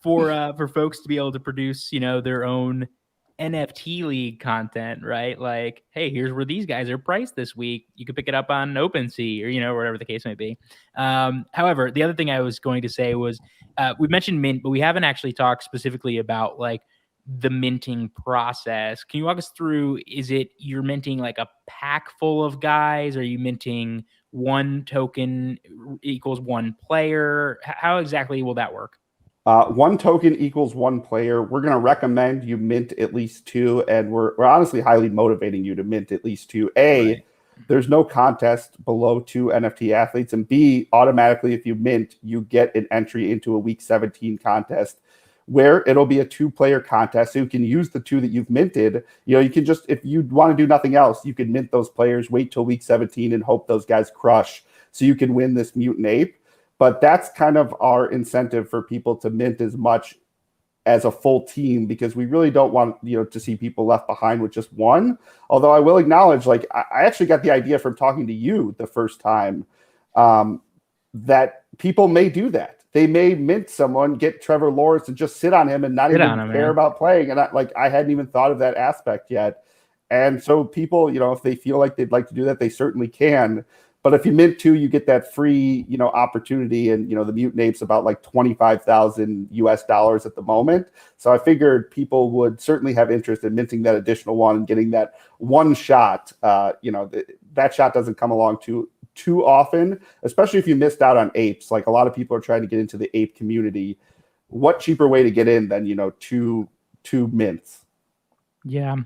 For folks to be able to produce, their own NFT League content, right? Like, hey, here's where these guys are priced this week. You could pick it up on OpenSea or, whatever the case may be. However, the other thing I was going to say was we mentioned mint, but we haven't actually talked specifically about like the minting process. Can you walk us through, is it you're minting like a pack full of guys? Are you minting one token equals one player? How exactly will that work? One token equals one player. We're going to recommend you mint at least two, and we're honestly highly motivating you to mint at least two. Right. There's no contest below 2 NFT athletes, and B, automatically if you mint, you get an entry into a week 17 contest where it'll be a 2-player contest. So you can use the 2 that you've minted. You can just, if you want to do nothing else, you can mint those players, wait till week 17 and hope those guys crush so you can win this mutant ape. But that's kind of our incentive for people to mint as much as a full team, because we really don't want, to see people left behind with just one. Although I will acknowledge, like, I actually got the idea from talking to you the first time, that people may do that. They may mint someone, get Trevor Lawrence, and just sit on him and not even care about playing. And I hadn't even thought of that aspect yet. And so people, if they feel like they'd like to do that, they certainly can. But if you mint 2, you get that free, opportunity. And, the Mutant Ape's about like $25,000 at the moment. So I figured people would certainly have interest in minting that additional one and getting that one shot. That shot doesn't come along too often, especially if you missed out on apes. Like, a lot of people are trying to get into the ape community. What cheaper way to get in than, two mints? Yeah.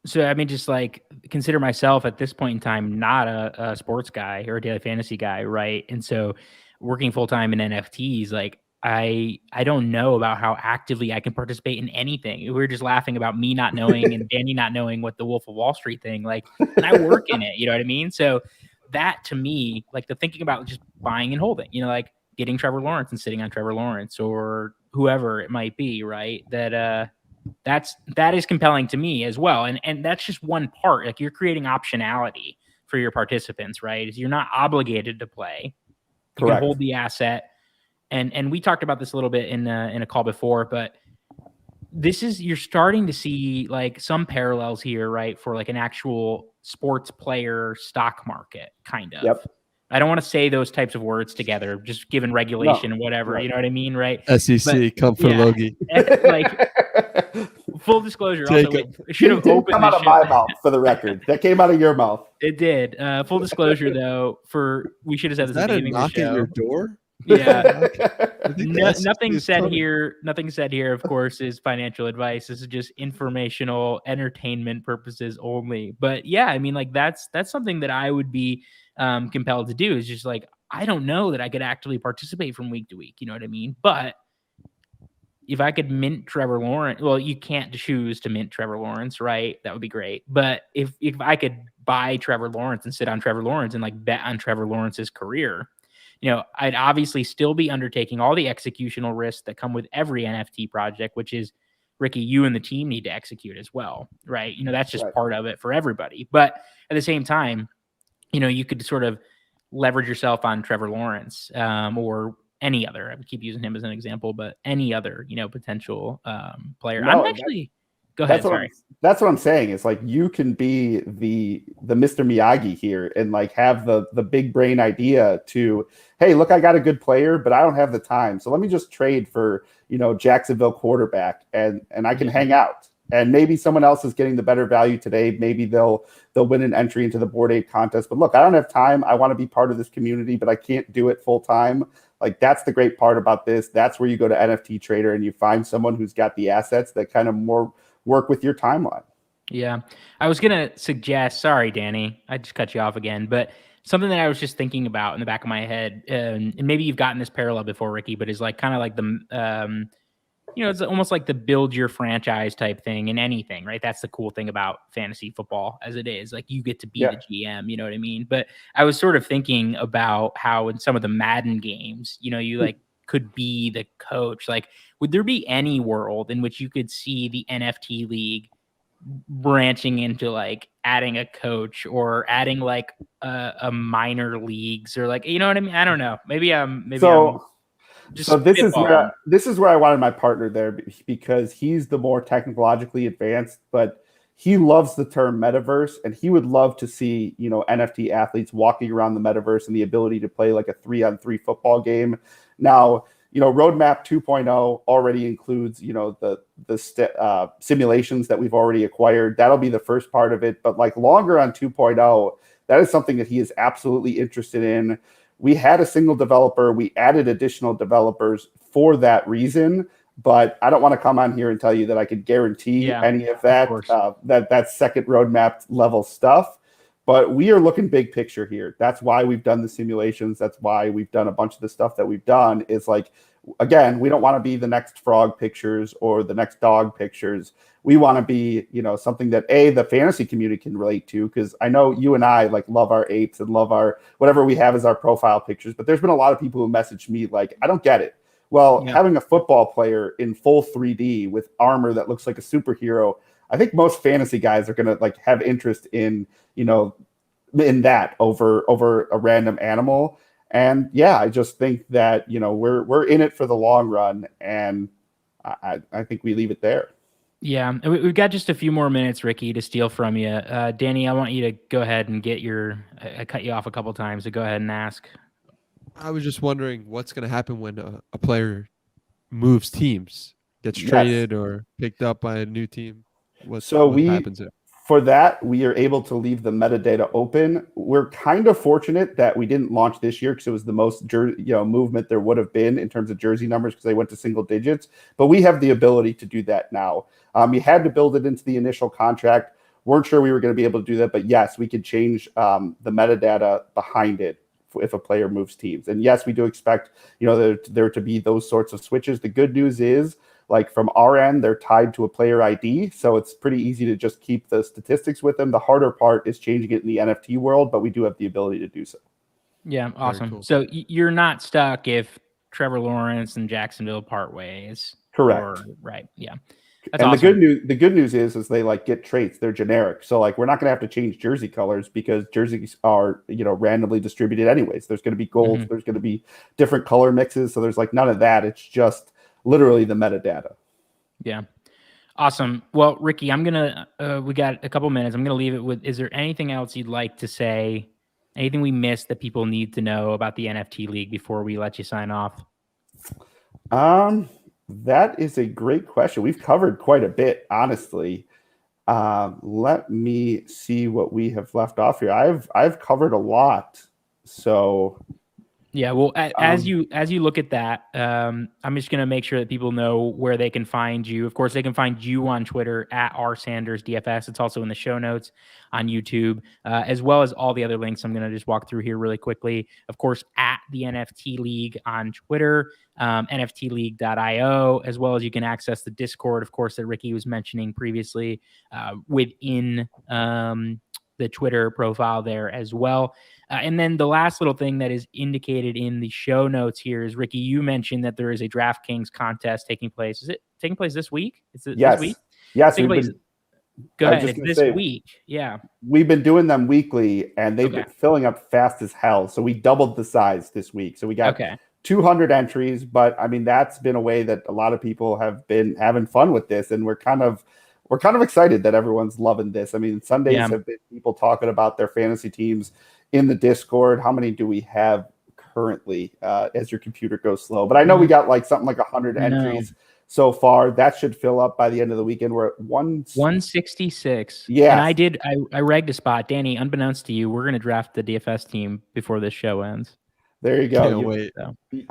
Just like, consider myself at this point in time not a sports guy or a daily fantasy guy, right? And so working full-time in NFTs, like, I don't know about how actively I can participate in anything. We were just laughing about me not knowing and Danny not knowing what the Wolf of Wall Street thing, like, and I work in it, you know what I mean? So that, to me, like, the thinking about just buying and holding, like getting Trevor Lawrence and sitting on Trevor Lawrence or whoever it might be, right? That is compelling to me as well. And that's just one part. Like, you're creating optionality for your participants, right? You're not obligated to play. You Correct. can hold the asset. And we talked about this a little bit in a call before, but you're starting to see like some parallels here, right? For like an actual sports player stock market, kind of. Yep. I don't want to say those types of words together, just given regulation and whatever, right. You know what I mean? Right. SEC, come for Logie. Like, full disclosure, should have opened come out of my mouth, for the record. That came out of your mouth. It did. Full disclosure, though, we should have said this at the beginning of the show. At your door? Yeah. Nothing said here. Nothing said here, of course, is financial advice. This is just informational, entertainment purposes only. But yeah, I mean, like, that's something that I would be compelled to do. Is just like, I don't know that I could actually participate from week to week. You know what I mean? But if I could mint Trevor Lawrence, well, you can't choose to mint Trevor Lawrence, right? That would be great. But if I could buy Trevor Lawrence and sit on Trevor Lawrence and like bet on Trevor Lawrence's career, I'd obviously still be undertaking all the executional risks that come with every NFT project, which is, Ricky, you and the team need to execute as well, right? That's just part of it for everybody. But at the same time, you could sort of leverage yourself on Trevor Lawrence or any other. I would keep using him as an example, but any other, potential player. No, go ahead. Sorry. That's what I'm saying. It's like, you can be the Mr. Miyagi here and like have the big brain idea to, hey, look, I got a good player, but I don't have the time. So let me just trade for, Jacksonville quarterback and I can hang out. And maybe someone else is getting the better value today. Maybe they'll win an entry into the Bored Ape contest. But look, I don't have time. I want to be part of this community, but I can't do it full time. Like, that's the great part about this. That's where you go to NFT Trader and you find someone who's got the assets that kind of more work with your timeline. Yeah. I was going to suggest, sorry, Danny, I just cut you off again, but something that I was just thinking about in the back of my head, and maybe you've gotten this parallel before, Ricky, but is like kind of like the, it's almost like the build your franchise type thing in anything, right? That's the cool thing about fantasy football as it is. Like, you get to be the GM, you know what I mean? But I was sort of thinking about how in some of the Madden games, you like could be the coach. Like, would there be any world in which you could see the NFT league branching into like adding a coach or adding like a minor leagues or like, you know what I mean? I don't know. So this is where I wanted my partner there, because he's the more technologically advanced, but he loves the term metaverse, and he would love to see, NFT athletes walking around the metaverse and the ability to play like a 3-on-3 football game. Now, Roadmap 2.0 already includes, the simulations that we've already acquired. That'll be the first part of it. But like longer on 2.0, that is something that he is absolutely interested in. We had a single developer. We added additional developers for that reason. But I don't want to come on here and tell you that I could guarantee any of that, that second roadmap level stuff. But we are looking big picture here. That's why we've done the simulations. That's why we've done a bunch of the stuff that we've done. Is like, again, we don't want to be the next frog pictures or the next dog pictures. We want to be, something that the fantasy community can relate to. Because I know you and I like love our apes and love our whatever we have as our profile pictures. But there's been a lot of people who messaged me like, I don't get it. Well, having a football player in full 3D with armor that looks like a superhero, I think most fantasy guys are going to like have interest in, in that over a random animal. And yeah, I just think that, we're in it for the long run, and I think we leave it there. Yeah, we've got just a few more minutes, Ricky, to steal from you. Danny, I want you to go ahead and get I cut you off a couple times, so go ahead and ask. I was just wondering what's going to happen when a player moves teams, gets traded or picked up by a new team. What happens there? For that, we are able to leave the metadata open. We're kind of fortunate that we didn't launch this year because it was the most movement there would have been in terms of jersey numbers because they went to single digits. But we have the ability to do that now. We had to build it into the initial contract. Weren't sure we were going to be able to do that, but yes, we could change the metadata behind it if a player moves teams. And yes, we do expect there to be those sorts of switches. The good news is, like from our end, they're tied to a player ID, so it's pretty easy to just keep the statistics with them. The harder part is changing it in the NFT world, but we do have the ability to do so. Yeah, awesome. Cool. So you're not stuck if Trevor Lawrence and Jacksonville part ways. Correct. Right. Yeah. That's awesome. The good news is they like get traits. They're generic. So like we're not going to have to change jersey colors because jerseys are, randomly distributed anyways. There's going to be golds. Mm-hmm. There's going to be different color mixes. So there's like none of that. It's just literally the metadata. Yeah. Awesome. Well, Ricky, we got a couple minutes. I'm going to leave it with, is there anything else you'd like to say? Anything we missed that people need to know about the NFT League before we let you sign off? That is a great question. We've covered quite a bit, honestly. Let me see what we have left off here. I've covered a lot. So yeah, well, as you look at that, I'm just going to make sure that people know where they can find you. Of course, they can find you on Twitter at @rsandersdfs. It's also in the show notes on YouTube, as well as all the other links I'm going to just walk through here really quickly. Of course, at the NFT League on Twitter, nftleague.io, as well as you can access the Discord, of course, that Ricky was mentioning previously within the Twitter profile there as well. And then the last little thing that is indicated in the show notes here is, Ricky, you mentioned that there is a DraftKings contest taking place. Is it taking place this week? Is it yes. this week? Yes. Go ahead. It's this week. Yeah. We've been doing them weekly, and they've been filling up fast as hell. So we doubled the size this week. So we got 200 entries. But, I mean, that's been a way that a lot of people have been having fun with this. And we're kind of excited that everyone's loving this. I mean, Sundays have been people talking about their fantasy teams in the Discord. How many do we have currently as your computer goes slow? But I know we got like something like 100 entries so far. That should fill up by the end of the weekend. We're at 166. Yeah. And I regged a spot. Danny, unbeknownst to you, we're going to draft the DFS team before this show ends. There you go. Can't wait.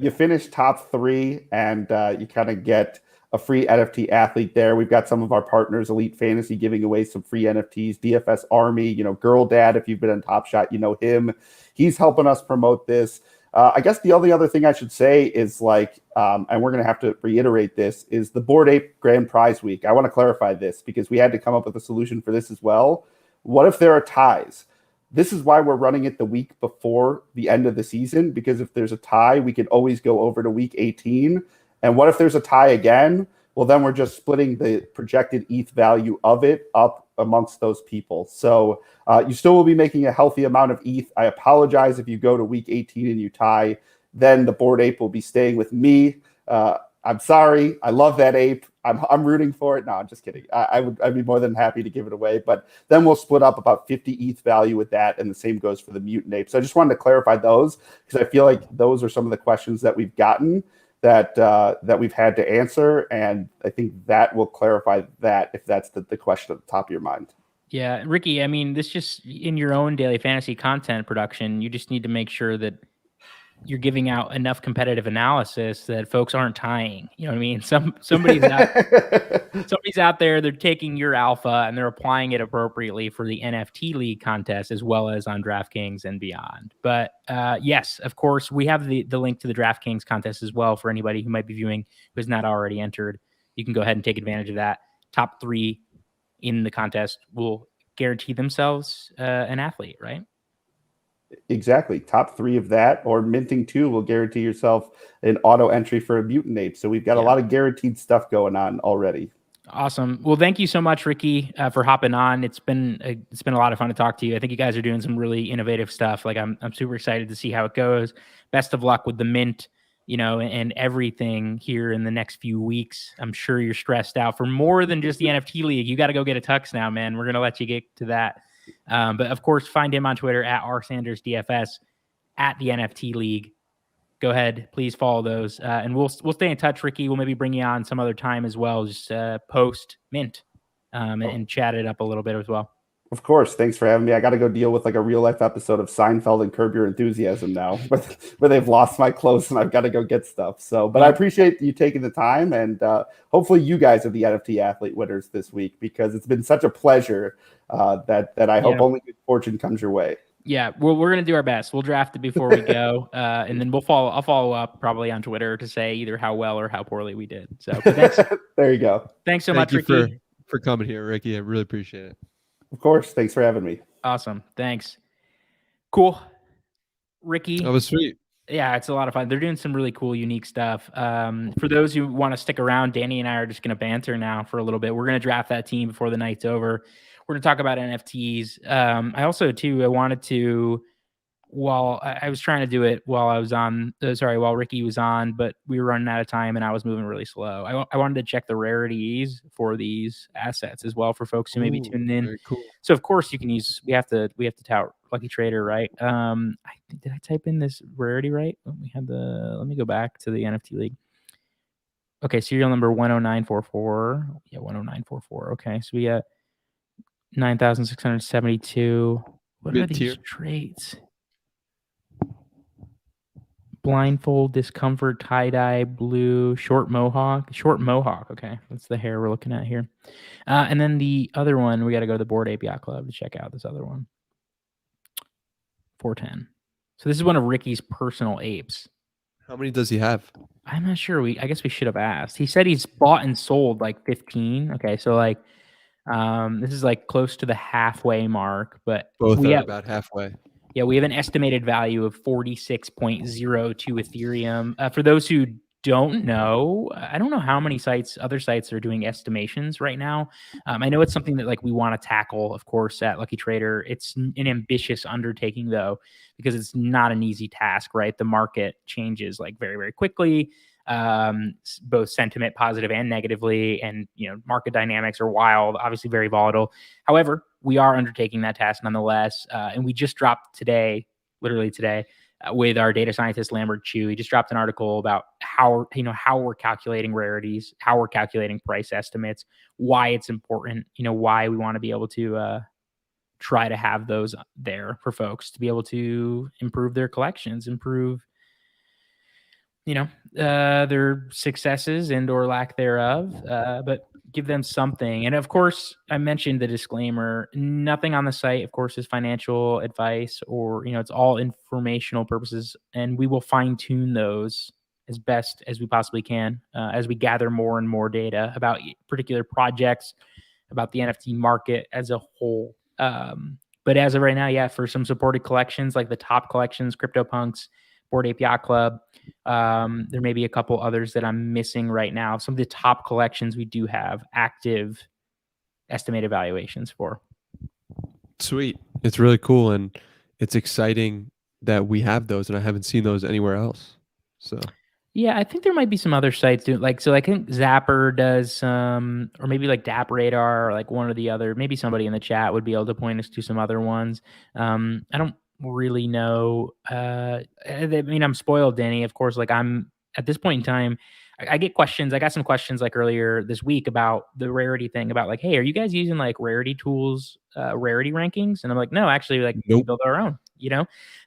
You finish top 3, and you kind of get a free NFT athlete there. We've got some of our partners, Elite Fantasy, giving away some free NFTs. DFS Army, Girl Dad, if you've been in Top Shot, you know him. He's helping us promote this. I guess the only other thing I should say is and we're going to have to reiterate this, is the Bored Ape Grand Prize Week. I want to clarify this because we had to come up with a solution for this as well. What if there are ties? This is why we're running it the week before the end of the season, because if there's a tie, we can always go over to week 18. And what if there's a tie again? Well, then we're just splitting the projected ETH value of it up amongst those people. So you still will be making a healthy amount of ETH. I apologize if you go to week 18 and you tie, then the Bored Ape will be staying with me. I'm sorry. I love that ape. I'm rooting for it. No, I'm just kidding. I'd be more than happy to give it away. But then we'll split up about 50 ETH value with that, and the same goes for the mutant ape. So I just wanted to clarify those because I feel like those are some of the questions that we've gotten that we've had to answer, and I think that will clarify that if that's the question at the top of your mind. Yeah, Ricky, I mean, this just in your own daily fantasy content production, you just need to make sure that you're giving out enough competitive analysis that folks aren't tying. You know what I mean? Somebody's out there, they're taking your alpha and they're applying it appropriately for the NFT League contest as well as on DraftKings and beyond. But yes, of course, we have the link to the DraftKings contest as well for anybody who might be viewing who has not already entered. You can go ahead and take advantage of that. Top 3 in the contest will guarantee themselves an athlete, right? Exactly. Top 3 of that, or minting 2 will guarantee yourself an auto entry for a mutant ape. So we've got a lot of guaranteed stuff going on already. Awesome. Well, thank you so much, Ricky, for hopping on. It's been a lot of fun to talk to you. I think you guys are doing some really innovative stuff. Like I'm super excited to see how it goes. Best of luck with the mint, and everything here in the next few weeks. I'm sure you're stressed out for more than just the NFT league. You got to go get a tux now, man. We're gonna let you get to that. But of course, find him on Twitter at rsandersdfs, at the NFT league. Go ahead, please follow those, and we'll stay in touch, Ricky. We'll maybe bring you on some other time as well, just post mint, and chat it up a little bit as well. Of course, thanks for having me. I got to go deal with like a real life episode of Seinfeld and Curb Your Enthusiasm now, where they've lost my clothes and I've got to go get stuff. So, but I appreciate you taking the time, and hopefully you guys are the NFT athlete winners this week, because it's been such a pleasure that I hope only good fortune comes your way. Yeah, we're gonna do our best. We'll draft it before we go, and then I'll follow up probably on Twitter to say either how well or how poorly we did. So thanks. There you go. Thanks so much, Ricky, for coming here, Ricky. I really appreciate it. Of course. Thanks for having me. Awesome. Thanks. Cool, Ricky. That was sweet. Yeah, it's a lot of fun. They're doing some really cool, unique stuff. For those who want to stick around, Danny and I are just going to banter now for a little bit. We're going to draft that team before the night's over. We're going to talk about NFTs. I also, too, I wanted to, while I was trying to do it while I was on, while Ricky was on, but we were running out of time and I was moving really slow. I wanted to check the rarities for these assets as well for folks who may be tuning in. Very cool. So of course you can use, we have to tout Lucky Trader, right? Did I type in this rarity right? Let me go back to the NFT league. Okay, serial number 10944. Yeah, 10944. Okay, so we got 9,672. What are these traits? Blindfold, discomfort, tie-dye, blue, short mohawk. Okay, that's the hair we're looking at here. And then the other one, we got to go to the Bored Ape Yacht Club to check out this other one. 410. So this is one of Ricky's personal apes. How many does he have? I'm not sure. I guess we should have asked. He said he's bought and sold like 15. Okay, so like this is like close to the halfway mark, but both are about halfway. Yeah, we have an estimated value of 46.02 Ethereum. For those who don't know, I don't know how many other sites are doing estimations right now. I know it's something that like we want to tackle, of course, at Lucky Trader. It's an ambitious undertaking though, because it's not an easy task, right? The market changes like very, very quickly. Both sentiment positive and negatively, and market dynamics are wild, obviously very volatile. However, we are undertaking that task nonetheless, and we just dropped literally today, with our data scientist Lambert Chu. He just dropped an article about how we're calculating rarities, how we're calculating price estimates, why it's important, why we want to be able to try to have those there for folks to be able to improve their collections, improve their successes and or lack thereof, but give them something. And of course, I mentioned the disclaimer, nothing on the site, of course, is financial advice or, it's all informational purposes. And we will fine tune those as best as we possibly can as we gather more and more data about particular projects, about the NFT market as a whole. But as of right now, for some supported collections, like the top collections, CryptoPunks, Bored Ape Yacht Club. There may be a couple others that I'm missing right now. Some of the top collections we do have active estimated valuations for. Sweet. It's really cool. And it's exciting that we have those, and I haven't seen those anywhere else. So yeah, I think there might be some other sites doing so I think Zapper does some, or maybe like DAP Radar, or like one or the other. Maybe somebody in the chat would be able to point us to some other ones. I don't really know. I mean, I'm spoiled, Danny. Of course, like I'm at this point in time, I get questions. I got some questions like earlier this week about the rarity thing, about like, hey, are you guys using like rarity tools, rarity rankings? And I'm like, no, actually, like we build our own,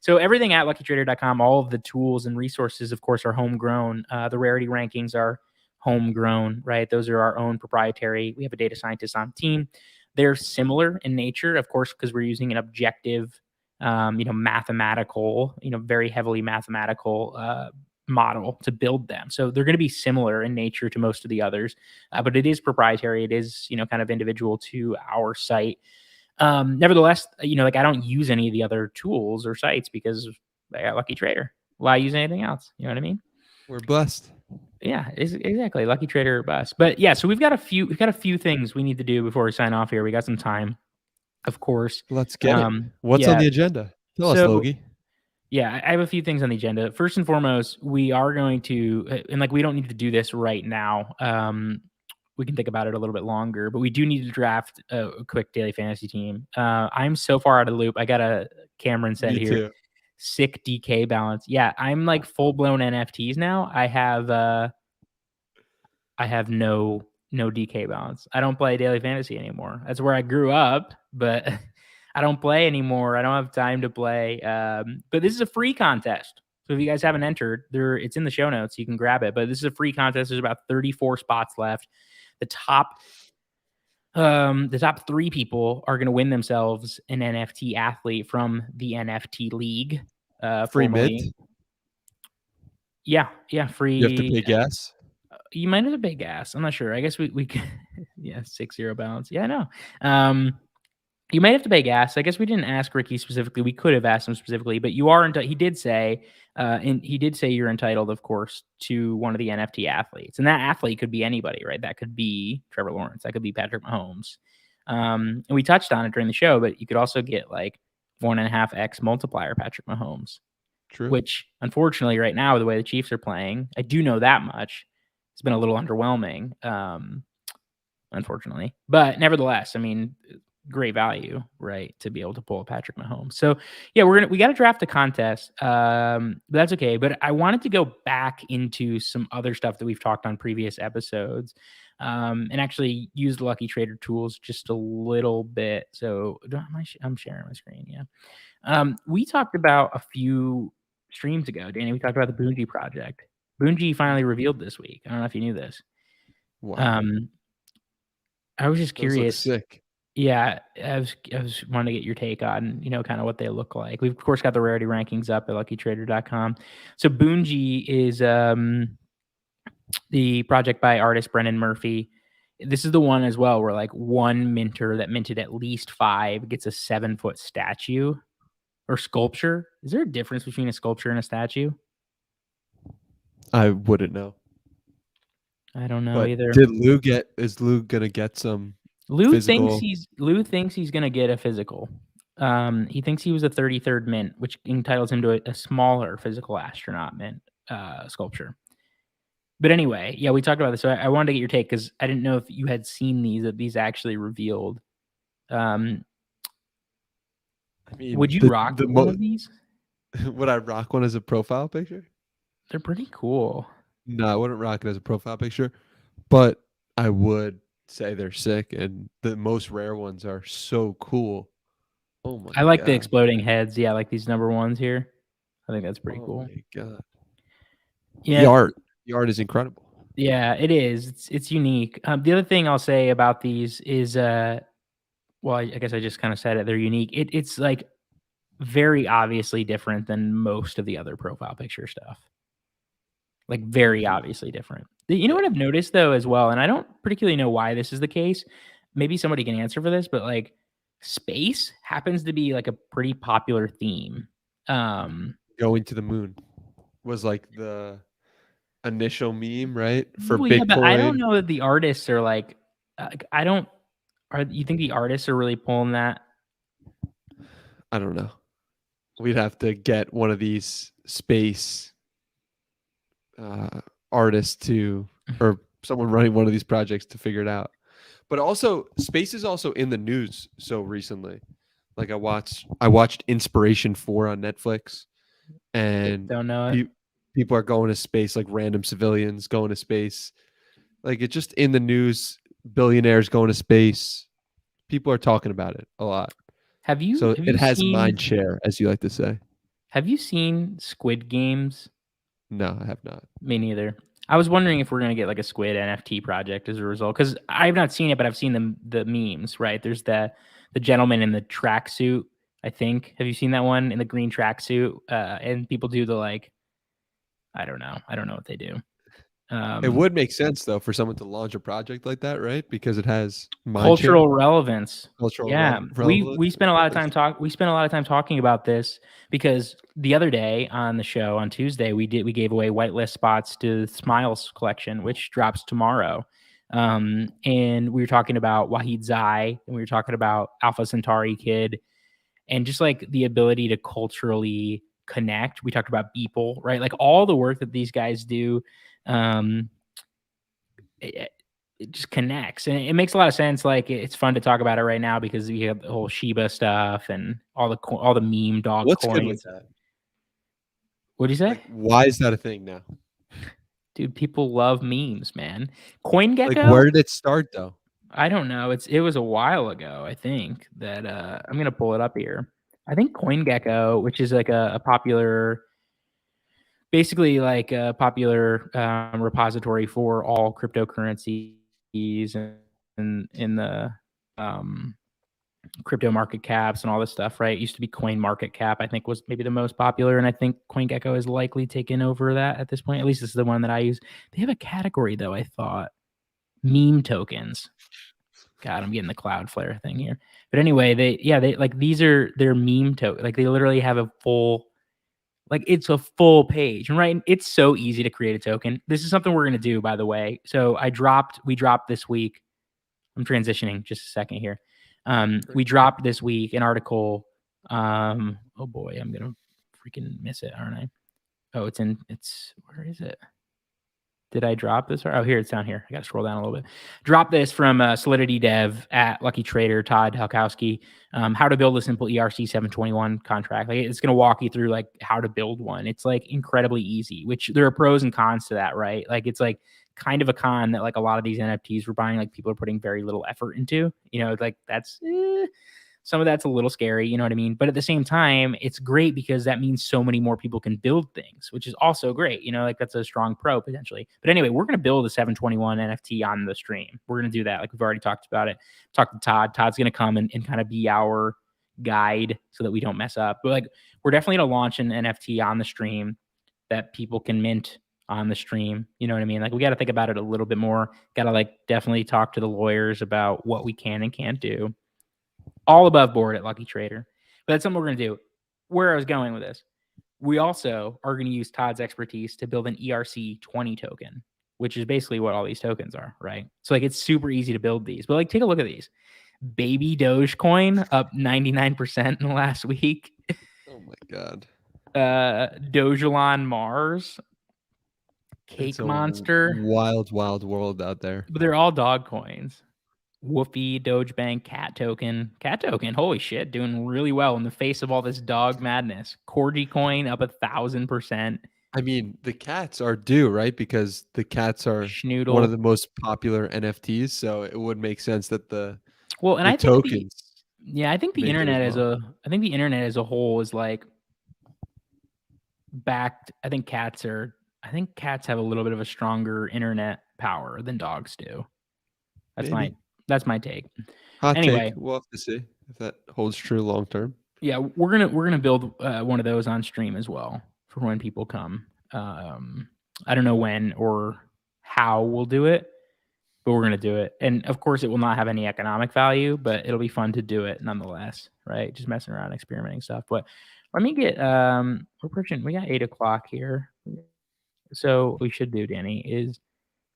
So everything at luckytrader.com, all of the tools and resources, of course, are homegrown. The rarity rankings are homegrown, right? Those are our own proprietary. We have a data scientist on team. They're similar in nature, of course, because we're using an objective mathematical, very heavily mathematical model to build them. So they're going to be similar in nature to most of the others, but it is proprietary. It is, kind of individual to our site. Nevertheless, like I don't use any of the other tools or sites because I got Lucky Trader. Why use anything else? You know what I mean? We're blessed. Yeah, exactly. Lucky Trader or bust. But yeah, so we've got a few things we need to do before we sign off here. We got some time, of course. Let's get it. What's on the agenda? Tell us, Logie. Yeah, I have a few things on the agenda. First and foremost, we are going to, and like we don't need to do this right now. We can think about it a little bit longer, but we do need to draft a quick daily fantasy team. I'm so far out of the loop. I got a Cameron said here. Too. Sick DK balance. Yeah, I'm like full blown NFTs now. I have no DK balance. I don't play daily fantasy anymore. That's where I grew up, but I don't play anymore. I don't have time to play. But this is a free contest. So if you guys haven't entered, it's in the show notes. You can grab it. But this is a free contest. There's about 34 spots left. The top 3 people are going to win themselves an NFT athlete from the NFT League. Free mint? Yeah, free. You have to pay gas? You might have to pay gas. I'm not sure. I guess we could. Yeah, 6-0 balance. Yeah, I know. You might have to pay gas. I guess we didn't ask Ricky specifically. We could have asked him specifically, but you are. He did say, and he did say you're entitled, of course, to one of the NFT athletes, and that athlete could be anybody, right? That could be Trevor Lawrence. That could be Patrick Mahomes. And we touched on it during the show, but you could also get like 1.5x multiplier Patrick Mahomes. True. Which, unfortunately, right now, the way the Chiefs are playing, I do know that much. It's been a little underwhelming, unfortunately. But nevertheless, I mean, great value, right, to be able to pull a Patrick Mahomes. So, yeah, we got to draft a contest. But that's okay. But I wanted to go back into some other stuff that we've talked on previous episodes, and actually use the Lucky Trader tools just a little bit. So I'm sharing my screen. Yeah. We talked about a few streams ago, Danny. We talked about the Bungie project. Bungie finally revealed this week. I don't know if you knew this. Wow. I was just curious. Those look sick. Yeah, I was wanting to get your take on, kind of what they look like. We've of course got the rarity rankings up at luckytrader.com. So Bungie is the project by artist Brendan Murphy. This is the one as well where like one minter that minted at least 5 gets a 7-foot statue or sculpture. Is there a difference between a sculpture and a statue? I wouldn't know. I don't know either. Is Lou gonna get some Lou physical? thinks he's gonna get a physical. He thinks he was a 33rd mint, which entitles him to a smaller physical astronaut mint sculpture. But anyway, yeah, we talked about this. So I wanted to get your take because I didn't know if you had seen these actually revealed. I mean, would you rock one of these? Would I rock one as a profile picture? They're pretty cool. No, I wouldn't rock it as a profile picture, but I would say they're sick, and the most rare ones are so cool. Oh my! I like the exploding heads. Yeah, like these number ones here. I think that's pretty cool. Oh my god! Yeah, the art is incredible. Yeah, it is. It's unique. The other thing I'll say about these is, well, I guess I just kind of said it. They're unique. It's like very obviously different than most of the other profile picture stuff. Like very obviously different. You know what I've noticed though as well, and I don't particularly know why this is the case. Maybe somebody can answer for this, but like space happens to be like a pretty popular theme. Going to the moon was like the initial meme, right? For Bitcoin. Yeah, but I don't know that the artists are like, you think the artists are really pulling that? I don't know. We'd have to get one of these space artists or someone running one of these projects to figure it out. But also, space is also in the news so recently. Like I watched Inspiration 4 on Netflix, and don't know it. People are going to space, like random civilians going to space. Like it's just in the news. Billionaires going to space. People are talking about it a lot. It has mind share, as you like to say. Have you seen Squid Games? No, I have not. Me neither. I was wondering if we're going to get like a Squid NFT project as a result, because I've not seen it, but I've seen the memes, right? There's the gentleman in the tracksuit, I think. Have you seen that one in the green tracksuit? And people do the like, I don't know what they do. It would make sense though for someone to launch a project like that, right? Because it has cultural relevance. Relevance. We spent a lot of time talking about this because the other day on the show on Tuesday we gave away whitelist spots to the Smiles collection, which drops tomorrow. And we were talking about Wahid Zai, and we were talking about Alpha Centauri Kid, and just like the ability to culturally connect. We talked about Beeple, right? Like all the work that these guys do. It just connects, and it makes a lot of sense. Like it's fun to talk about it right now because you have the whole Shiba stuff and all the meme dog What's coins. Good with that? What'd you say? Like, why is that a thing now? Dude, people love memes, man. CoinGecko. Like, where did it start though? I don't know. It was a while ago. I think that I'm gonna pull it up here. I think CoinGecko, which is like a popular. Basically, like a popular repository for all cryptocurrencies and in the crypto market caps and all this stuff, right? It used to be Coin Market Cap, I think was maybe the most popular. And I think CoinGecko is likely taken over that at this point. At least this is the one that I use. They have a category though, I thought. Meme tokens. God, I'm getting the Cloudflare thing here. But anyway, they like these are their meme token. Like they literally have a full, like it's a full page, right? It's so easy to create a token. This is something we're going to do, by the way. So we dropped this week. I'm transitioning just a second here. We dropped this week an article. Oh boy, I'm going to freaking miss it, aren't I? Oh, where is it? Did I drop this? Oh, here, it's down here. I got to scroll down a little bit. Drop this from Solidity Dev at Lucky Trader, Todd Halkowski. How to build a simple ERC 721 contract. Like, it's going to walk you through like how to build one. It's like incredibly easy, which there are pros and cons to that, right? Like it's like kind of a con that like a lot of these NFTs we're buying, like people are putting very little effort into, like that's some of that's a little scary, you know what I mean? But at the same time, it's great because that means so many more people can build things, which is also great. Like that's a strong pro potentially. But anyway, we're going to build a 721 NFT on the stream. We're going to do that. Like we've already talked about it. Talked to Todd. Todd's going to come and kind of be our guide so that we don't mess up. But like we're definitely going to launch an NFT on the stream that people can mint on the stream. You know what I mean? Like we got to think about it a little bit more. Got to like definitely talk to the lawyers about what we can and can't do. All above board at Lucky Trader. But that's something we're going to do. Where I was going with this, we also are going to use Todd's expertise to build an ERC20 token, which is basically what all these tokens are, right? So like it's super easy to build these. But like take a look at these. Baby Dogecoin up 99% in the last week. Oh my God. Dogelon Mars. Cake Monster. Wild world out there. But they're all dog coins. Woofy, Doge Bank, Cat Token. Holy shit, doing really well in the face of all this dog madness. Corgi Coin up 1,000%. I mean, the cats are due, right? Because the cats are Schnoodle. One of the most popular NFTs, so it would make sense that I tokens. I think the internet as a whole is like backed. I think cats have a little bit of a stronger internet power than dogs do. That's my take. Anyway, take. We'll have to see if that holds true long term. Yeah, we're gonna build one of those on stream as well for when people come. I don't know when or how we'll do it, but we're gonna do it. And of course, it will not have any economic value, but it'll be fun to do it nonetheless, right? Just messing around, experimenting stuff. But let me get we got 8 o'clock here, so what we should do, Danny, is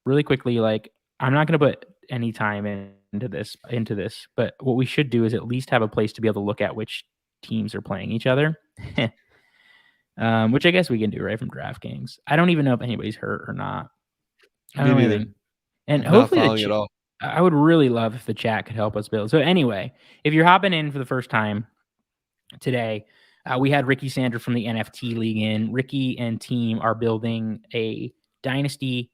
really quickly. Like, I'm not gonna put any time into this, but what we should do is at least have a place to be able to look at which teams are playing each other, which I guess we can do right from DraftKings. I don't even know if anybody's hurt or not. I don't know anything. And hopefully I would really love if the chat could help us build. So anyway, if you're hopping in for the first time today, we had Ricky Sander from the NFT League in. Ricky and team are building a dynasty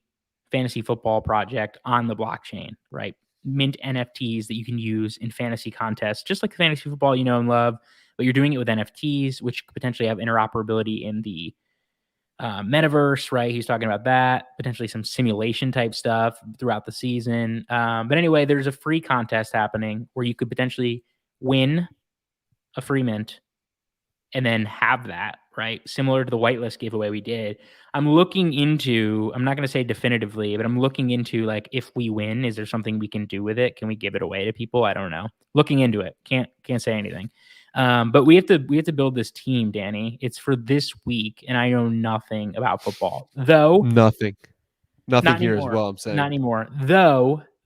fantasy football project on the blockchain, right? Mint NFTs that you can use in fantasy contests, just like fantasy football you know and love, but you're doing it with NFTs, which could potentially have interoperability in the metaverse, right? He's talking about that, potentially some simulation type stuff throughout the season. But anyway, there's a free contest happening where you could potentially win a free mint and then have that, right? Similar to the whitelist giveaway we did. I'm looking into, I'm not going to say definitively, but I'm looking into like, if we win, is there something we can do with it? Can we give it away to people? I don't know. Looking into it. Can't say anything. But we have to build this team, Danny. It's for this week, and I know nothing about football. Though Nothing not here anymore. as well, I'm saying. Not anymore.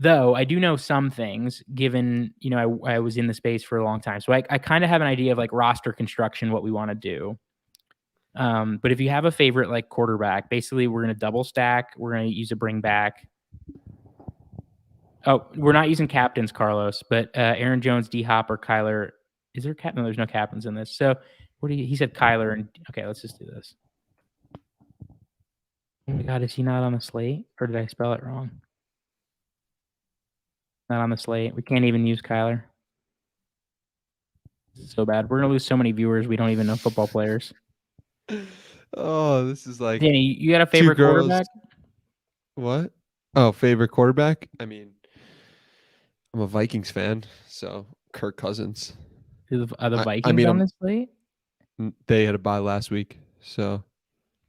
Though I do know some things, given, you know, I was in the space for a long time. So I kind of have an idea of like roster construction, what we want to do. But if you have a favorite like quarterback, basically we're going to double stack. We're going to use a bring back. Oh, we're not using captains, Carlos, but Aaron Jones, D Hop, or Kyler. Is there captain? No, there's no captains in this. So he said Kyler, and okay, let's just do this. Oh my God, is he not on the slate? Or did I spell it wrong? Not on the slate. We can't even use Kyler. This is so bad. We're going to lose so many viewers. We don't even know football players. Oh, this is like Danny, you got a favorite quarterback? What? Oh, favorite quarterback? I mean, I'm a Vikings fan, so Kirk Cousins. Are the Vikings on this slate? They had a bye last week, so.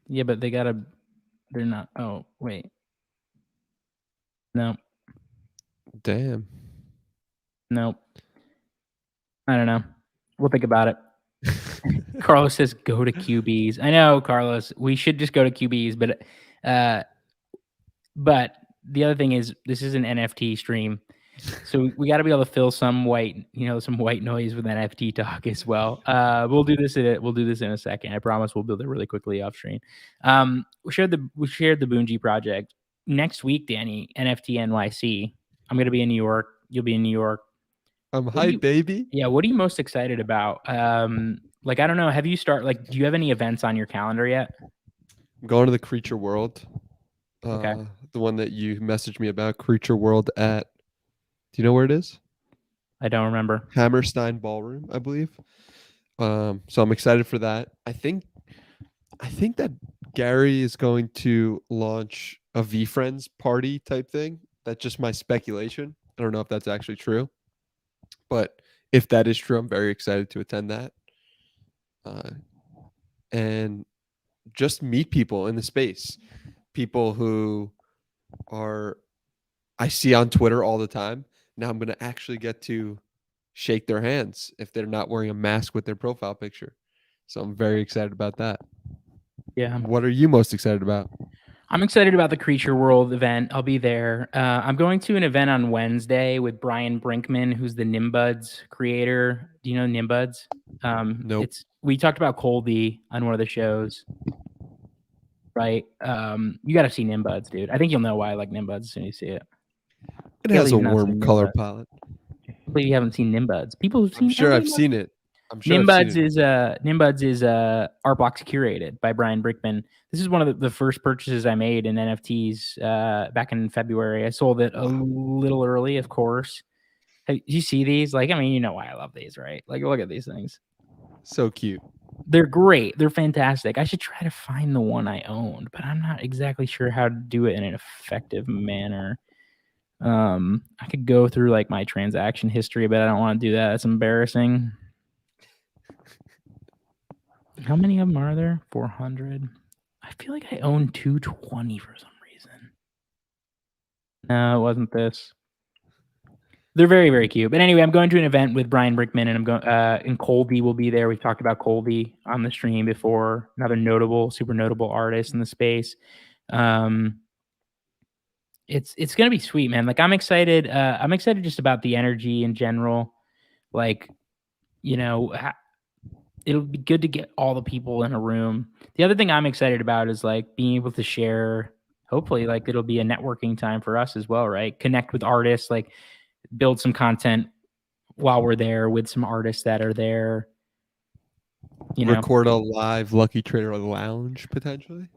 Yeah, but they're not. Oh, wait. No. Damn. Nope. I don't know. We'll think about it. Carlos says go to QBs. I know, Carlos. We should just go to QBs, but the other thing is this is an NFT stream, so we got to be able to fill some white noise with NFT talk as well. We'll do this in a second. I promise we'll build it really quickly off screen. We shared the Boonji project next week, Danny. NFT NYC. I'm gonna be in New York. You'll be in New York. I'm hyped, baby. Yeah. What are you most excited about? Like, I don't know. Do you have any events on your calendar yet? I'm going to the Creature World. Okay. The one that you messaged me about, Creature World do you know where it is? I don't remember. Hammerstein Ballroom, I believe. So I'm excited for that. I think that Gary is going to launch a VFriends party type thing. That's just my speculation. I don't know if that's actually true. But if that is true, I'm very excited to attend that. And just meet people in the space. People who I see on Twitter all the time. Now I'm going to actually get to shake their hands if they're not wearing a mask with their profile picture. So I'm very excited about that. Yeah. What are you most excited about? I'm excited about the Creature World event. I'll be there. I'm going to an event on Wednesday with Brian Brinkman, who's the Nimbuds creator. Do you know Nimbuds? Nope. We talked about Colby on one of the shows, right? You got to see Nimbuds, dude. I think you'll know why I like Nimbuds as soon as you see it. It has a warm color palette. I believe you haven't seen Nimbuds. People have seen. I'm sure I've seen it. Nimbuds is Art Blocks Curated by Brian Brickman. This is one of the first purchases I made in NFTs back in February. I sold it a little early, of course. You see these? Like, I mean, you know why I love these, right? Like, look at these things. So cute. They're great. They're fantastic. I should try to find the one I owned, but I'm not exactly sure how to do it in an effective manner. I could go through like my transaction history, but I don't want to do that. It's embarrassing. How many of them are there? 400. I feel like I own 220 for some reason. No, it wasn't this. They're very, very cute. But anyway, I'm going to an event with Brian Brickman, and I'm going. And Colby will be there. We've talked about Colby on the stream before. Another super notable artist in the space. It's gonna be sweet, man. Like, I'm excited. I'm excited just about the energy in general. Like, you know, it'll be good to get all the people in a room. The other thing I'm excited about is like being able to share. Hopefully, like, it'll be a networking time for us as well, right? Connect with artists, like build some content while we're there with some artists that are there. You know, record a live Lucky Trader Lounge potentially.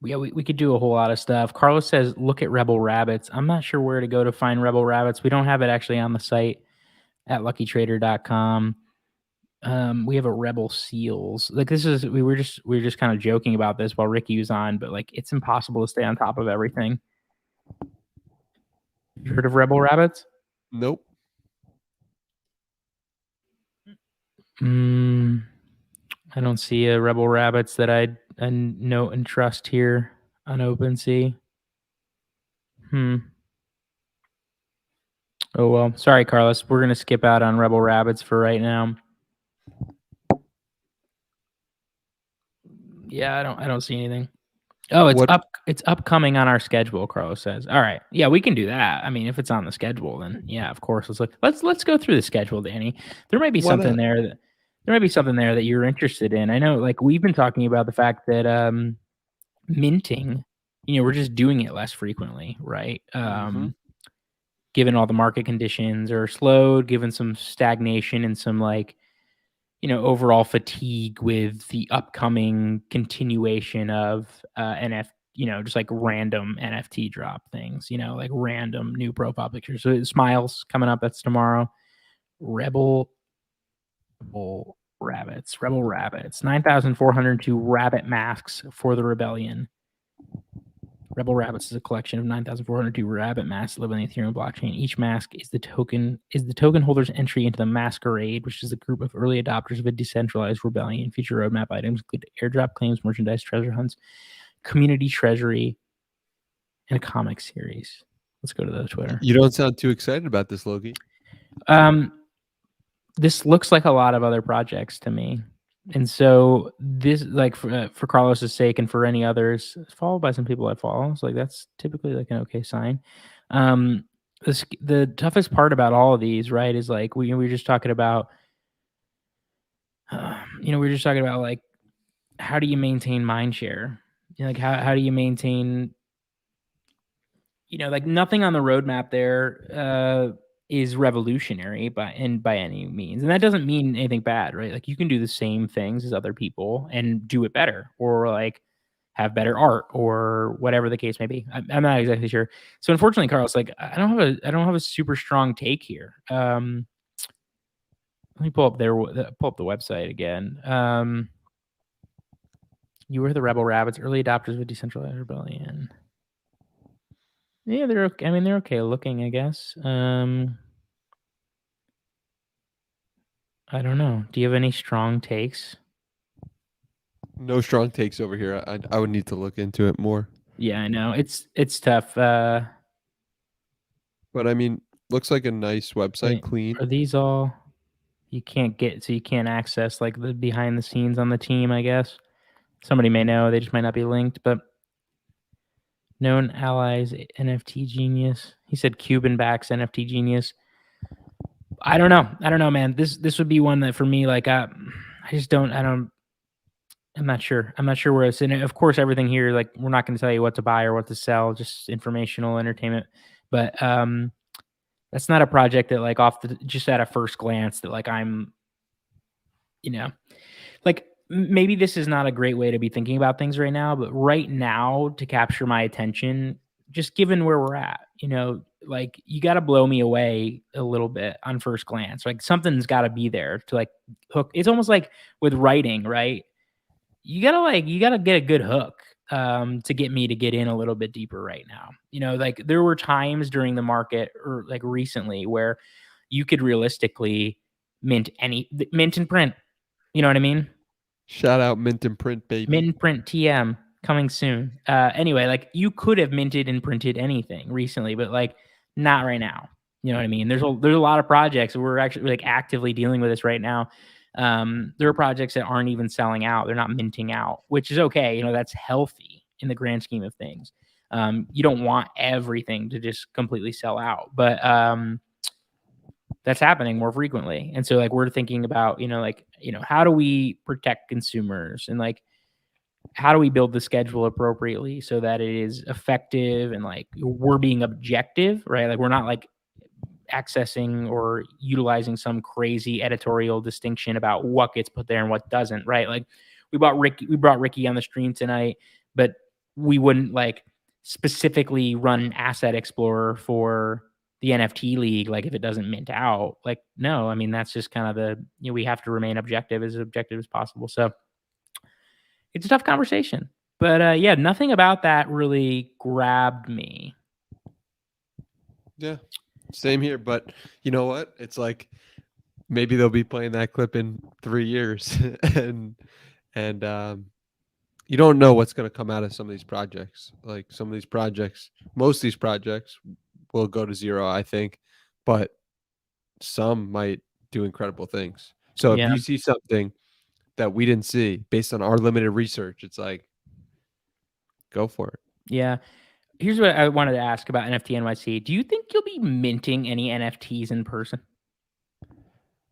Yeah, we could do a whole lot of stuff. Carlos says, look at Rebel Rabbits. I'm not sure where to go to find Rebel Rabbits. We don't have it actually on the site at luckytrader.com. We have a Rebel Seals. Like, we were just kind of joking about this while Ricky was on, but like, it's impossible to stay on top of everything. You heard of Rebel Rabbits? Nope. I don't see a Rebel Rabbits that I note and trust here on OpenSea. Oh well, sorry, Carlos. We're gonna skip out on Rebel Rabbits for right now. Yeah, I don't see anything. Oh, it's upcoming on our schedule, Carlos says. All right. Yeah, we can do that. I mean, if it's on the schedule, then yeah, of course. Let's go through the schedule, Danny. There might be something there that you're interested in. I know, like, we've been talking about the fact that minting, we're just doing it less frequently, right? Given all the market conditions are slowed, given some stagnation and some overall fatigue with the upcoming continuation of just like random NFT drop things, like random new profile pictures. So Smiles coming up, that's tomorrow. Rebel Rabbits, 9,402 rabbit masks for the rebellion. Rebel Rabbits is a collection of 9,402 rabbit masks that live on the Ethereum blockchain. Each mask is the token holder's entry into the masquerade, which is a group of early adopters of a decentralized rebellion. Future roadmap items include airdrop claims, merchandise, treasure hunts, community treasury, and a comic series. Let's go to the Twitter. You don't sound too excited about this, Loki. This looks like a lot of other projects to me. And so this, like, for Carlos's sake and for any others, followed by some people I follow, so like that's typically like an okay sign. The toughest part about all of these, right, is like we were just talking about, like, how do you maintain mind share? Like how do you maintain, like nothing on the roadmap there is revolutionary by any means. And that doesn't mean anything bad, right? Like you can do the same things as other people and do it better, or like have better art, or whatever the case may be. I'm not exactly sure. So unfortunately, Carlos, like I don't have a super strong take here. Let me pull up the website again. You were the Rebel Rabbits, early adopters of a decentralized rebellion. Yeah, they're okay. I mean, they're okay looking, I guess. I don't know. Do you have any strong takes? No strong takes over here. I would need to look into it more. Yeah, I know. It's tough. But I mean, looks like a nice website, clean. Are these all you can't access like the behind the scenes on the team, I guess? Somebody may know, they just might not be linked, but known allies, NFT genius. He said Cuban backs NFT genius. I don't know, man. This would be one that for me, like, I'm not sure. I'm not sure where it's in. Of course, everything here, like, we're not going to tell you what to buy or what to sell, just informational entertainment. But that's not a project that, like, just at a first glance, that like I'm, like, maybe this is not a great way to be thinking about things right now, but right now, to capture my attention, just given where we're at, like, you got to blow me away a little bit on first glance. Like something's got to be there to like hook. It's almost like with writing, right? You gotta get a good hook to get me to get in a little bit deeper right now. Like there were times during the market or like recently where you could realistically mint and print. You know what I mean? Shout out mint and print, baby. Mint and print TM coming soon. Anyway, like you could have minted and printed anything recently, but like not right now. You know what I mean? There's a lot of projects. We're actually like actively dealing with this right now. There are projects that aren't even selling out. They're not minting out, which is okay. That's healthy in the grand scheme of things. You don't want everything to just completely sell out, but that's happening more frequently. And so like we're thinking about, how do we protect consumers, and like how do we build the schedule appropriately so that it is effective and like we're being objective, right? Like we're not like accessing or utilizing some crazy editorial distinction about what gets put there and what doesn't, right? Like we brought Ricky on the stream tonight, but we wouldn't like specifically run an asset explorer for the NFT league, like if it doesn't mint out. Like, no, I mean, that's just kind of we have to remain objective as possible. So it's a tough conversation, but yeah, nothing about that really grabbed me. Yeah, same here. But you know what? It's like maybe they'll be playing that clip in 3 years, and you don't know what's going to come out of some of these projects. Like some of these projects, most of these projects will go to zero, I think, but some might do incredible things. So if Yeah. you see something that we didn't see based on our limited research, it's like, go for it. Yeah. Here's what I wanted to ask about NFT NYC. Do you think you'll be minting any NFTs in person?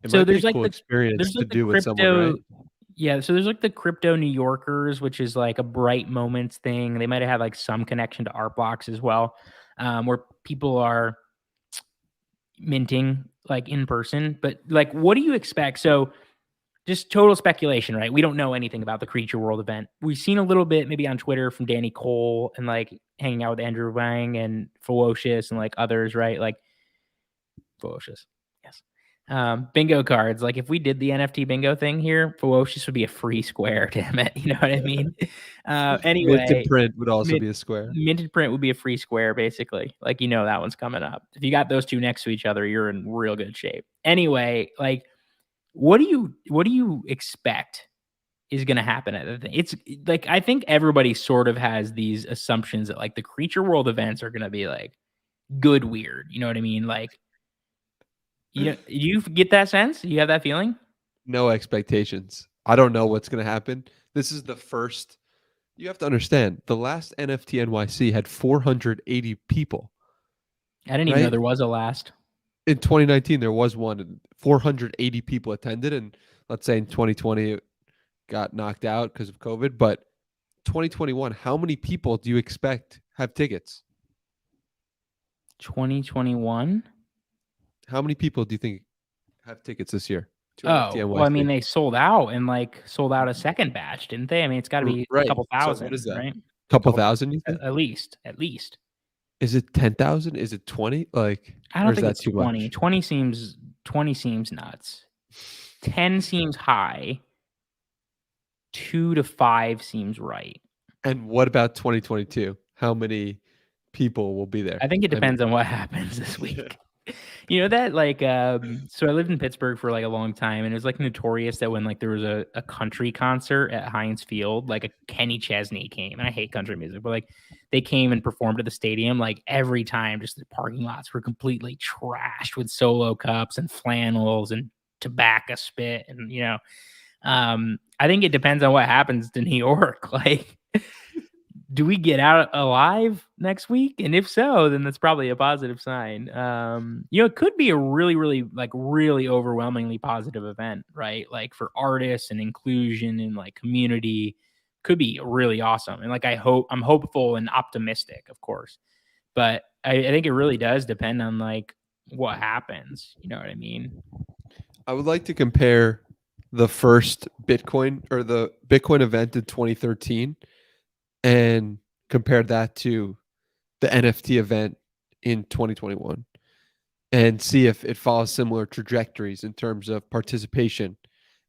It So might be a there's like cool the experience there's to like the do with someone, crypto right? Yeah, so there's like the crypto New Yorkers, which is like a Bright Moments thing. They might have like some connection to Art Blocks as well, where people are minting like in person. But like, what do you expect? So just total speculation, right? We don't know anything about the Creature World event. We've seen a little bit maybe on Twitter from Danny Cole and like hanging out with Andrew Wang and Ferocious and like others, right? Like Ferocious. Yes. Bingo cards. Like if we did the NFT bingo thing here, Ferocious would be a free square, damn it. You know what I mean? Minted Anyway, print would also mint, be a square. minted print would be a free square, basically. Like, you know, that one's coming up. If you got those two next to each other, you're in real good shape. Anyway, like what do you expect is going to happen at the thing? It's like, I think everybody sort of has these assumptions that like the Creature World events are going to be like good, weird. You know what I mean? Like, you get that sense? You have that feeling? No expectations. I don't know what's going to happen. This is the first. You have to understand, the last NFT NYC had 480 people. I didn't even know Right? there was a last. In 2019, there was one, and 480 people attended. And let's say in 2020, it got knocked out because of COVID. But 2021, how many people do you expect have tickets? 2021? How many people do you think have tickets this year to NFT Oh, NYC? well, I mean, they sold out a second batch, didn't they? I mean, it's got to be a Right. couple So thousand, what is that? right? Couple thousand, you think? At least. Is it 10,000? Is it 20? Like, I or don't is think that it's too 20. much? 20 seems nuts. 10 seems high. 2 to 5 seems right. And what about 2022? How many people will be there? I think it depends on what happens this week. You know that like so I lived in Pittsburgh for like a long time, and it was like notorious that when like there was a country concert at Heinz Field, like a Kenny Chesney came, and I hate country music, but like they came and performed at the stadium, like every time just the parking lots were completely trashed with Solo cups and flannels and tobacco spit, and I think it depends on what happens to New York. Like, do we get out alive next week? And if so, then that's probably a positive sign. It could be a really, really, like really overwhelmingly positive event, right? Like for artists and inclusion and like community, could be really awesome. And like I'm hopeful and optimistic, of course. But I think it really does depend on like what happens. You know what I mean? I would like to compare the first Bitcoin or the Bitcoin event in 2013 and compare that to the NFT event in 2021 and see if it follows similar trajectories in terms of participation.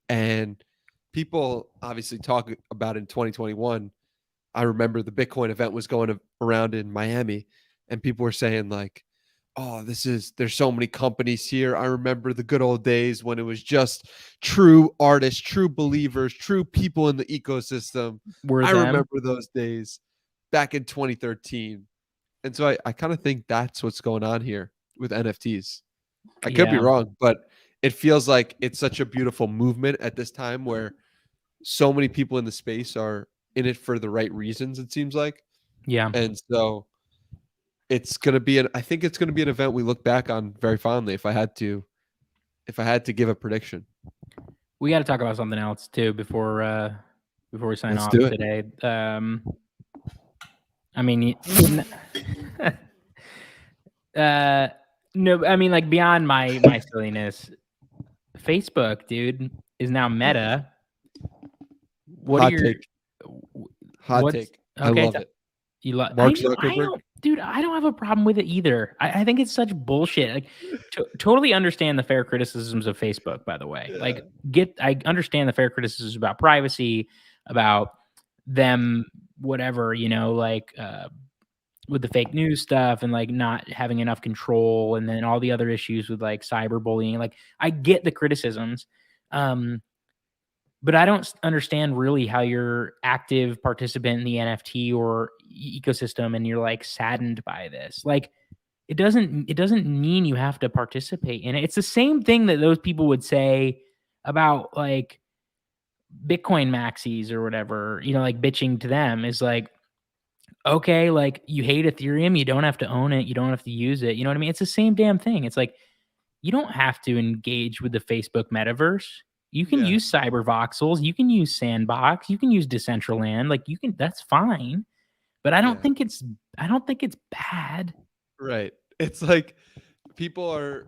And people obviously talk about in 2021. I remember the Bitcoin event was going around in Miami, and people were saying like, oh, there's so many companies here. I remember the good old days when it was just true artists, true believers, true people in the ecosystem. I remember those days back in 2013. And so I kind of think that's what's going on here with NFTs. I could be wrong, but it feels like it's such a beautiful movement at this time where so many people in the space are in it for the right reasons, it seems like. Yeah. And so it's going to be I think it's going to be an event we look back on very fondly if I had to give a prediction. We got to talk about something else too before we sign off today. I mean, no, I mean, like beyond my silliness, Facebook, dude, is now Meta. What Hot are your take? Hot take. I love it. You Mark Zuckerberg? I don't have a problem with it either. I think it's such bullshit. Like, totally understand the fair criticisms of Facebook, by the way. Yeah. I understand the fair criticisms about privacy, about them, whatever, with the fake news stuff and like not having enough control, and then all the other issues with like cyberbullying. Like I get the criticisms, but I don't understand really how you're active participant in the NFT or ecosystem and you're like saddened by this. Like it doesn't mean you have to participate in it. It's the same thing that those people would say about like Bitcoin maxis or whatever, like bitching to them is like, okay, like you hate Ethereum, you don't have to own it, you don't have to use it. You know what I mean? It's the same damn thing. It's like you don't have to engage with the Facebook metaverse. You can use cyber voxels, you can use Sandbox, you can use Decentraland, like that's fine. But I don't think it's bad. Right. It's like people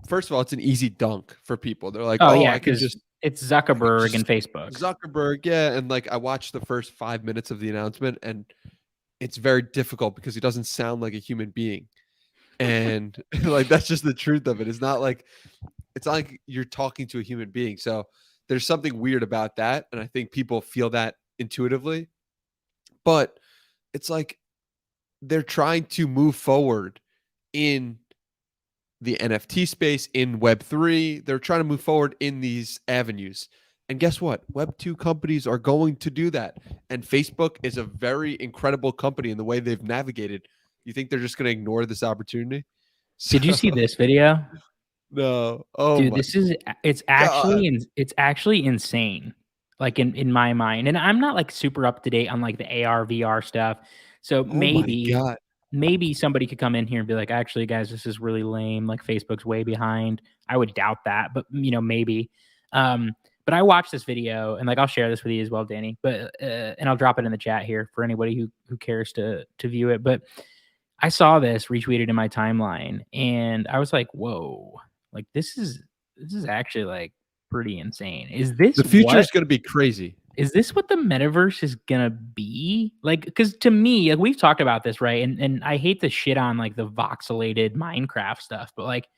first of all, it's an easy dunk for people. They're like, yeah, I can just it's Zuckerberg and Facebook. Zuckerberg, yeah. And like I watched the first 5 minutes of the announcement and it's very difficult because he doesn't sound like a human being. And like that's just the truth of it. It's not like you're talking to a human being. So there's something weird about that. And I think people feel that intuitively. But it's like they're trying to move forward in the NFT space, in Web3. They're trying to move forward in these avenues. And guess what? Web2 companies are going to do that. And Facebook is a very incredible company in the way they've navigated. You think they're just going to ignore this opportunity? Did you see this video? No. Oh, dude, it's actually insane. Like in my mind. And I'm not like super up to date on like the AR VR stuff. So maybe somebody could come in here and be like, actually, guys, this is really lame. Like Facebook's way behind. I would doubt that, but maybe. But I watched this video and like I'll share this with you as well, Danny. But and I'll drop it in the chat here for anybody who cares to view it. But I saw this retweeted in my timeline and I was like, whoa, like this is actually like pretty insane. Is this the future is going to be crazy? Is this what the metaverse is gonna be? Like, because to me, like we've talked about this, right? And I hate to shit on like the voxelated Minecraft stuff, but like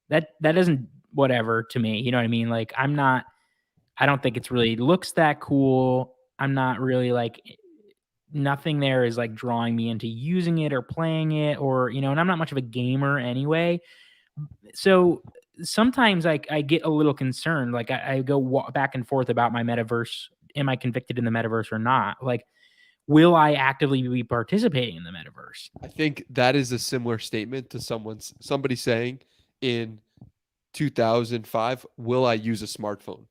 that doesn't whatever to me. You know what I mean? Like I don't think it's really looks that cool. I'm not really like nothing there is like drawing me into using it or playing it or, and I'm not much of a gamer anyway. So sometimes I get a little concerned. Like I go back and forth about my metaverse. Am I convicted in the metaverse or not? Like, will I actively be participating in the metaverse? I think that is a similar statement to somebody saying in 2005, will I use a smartphone?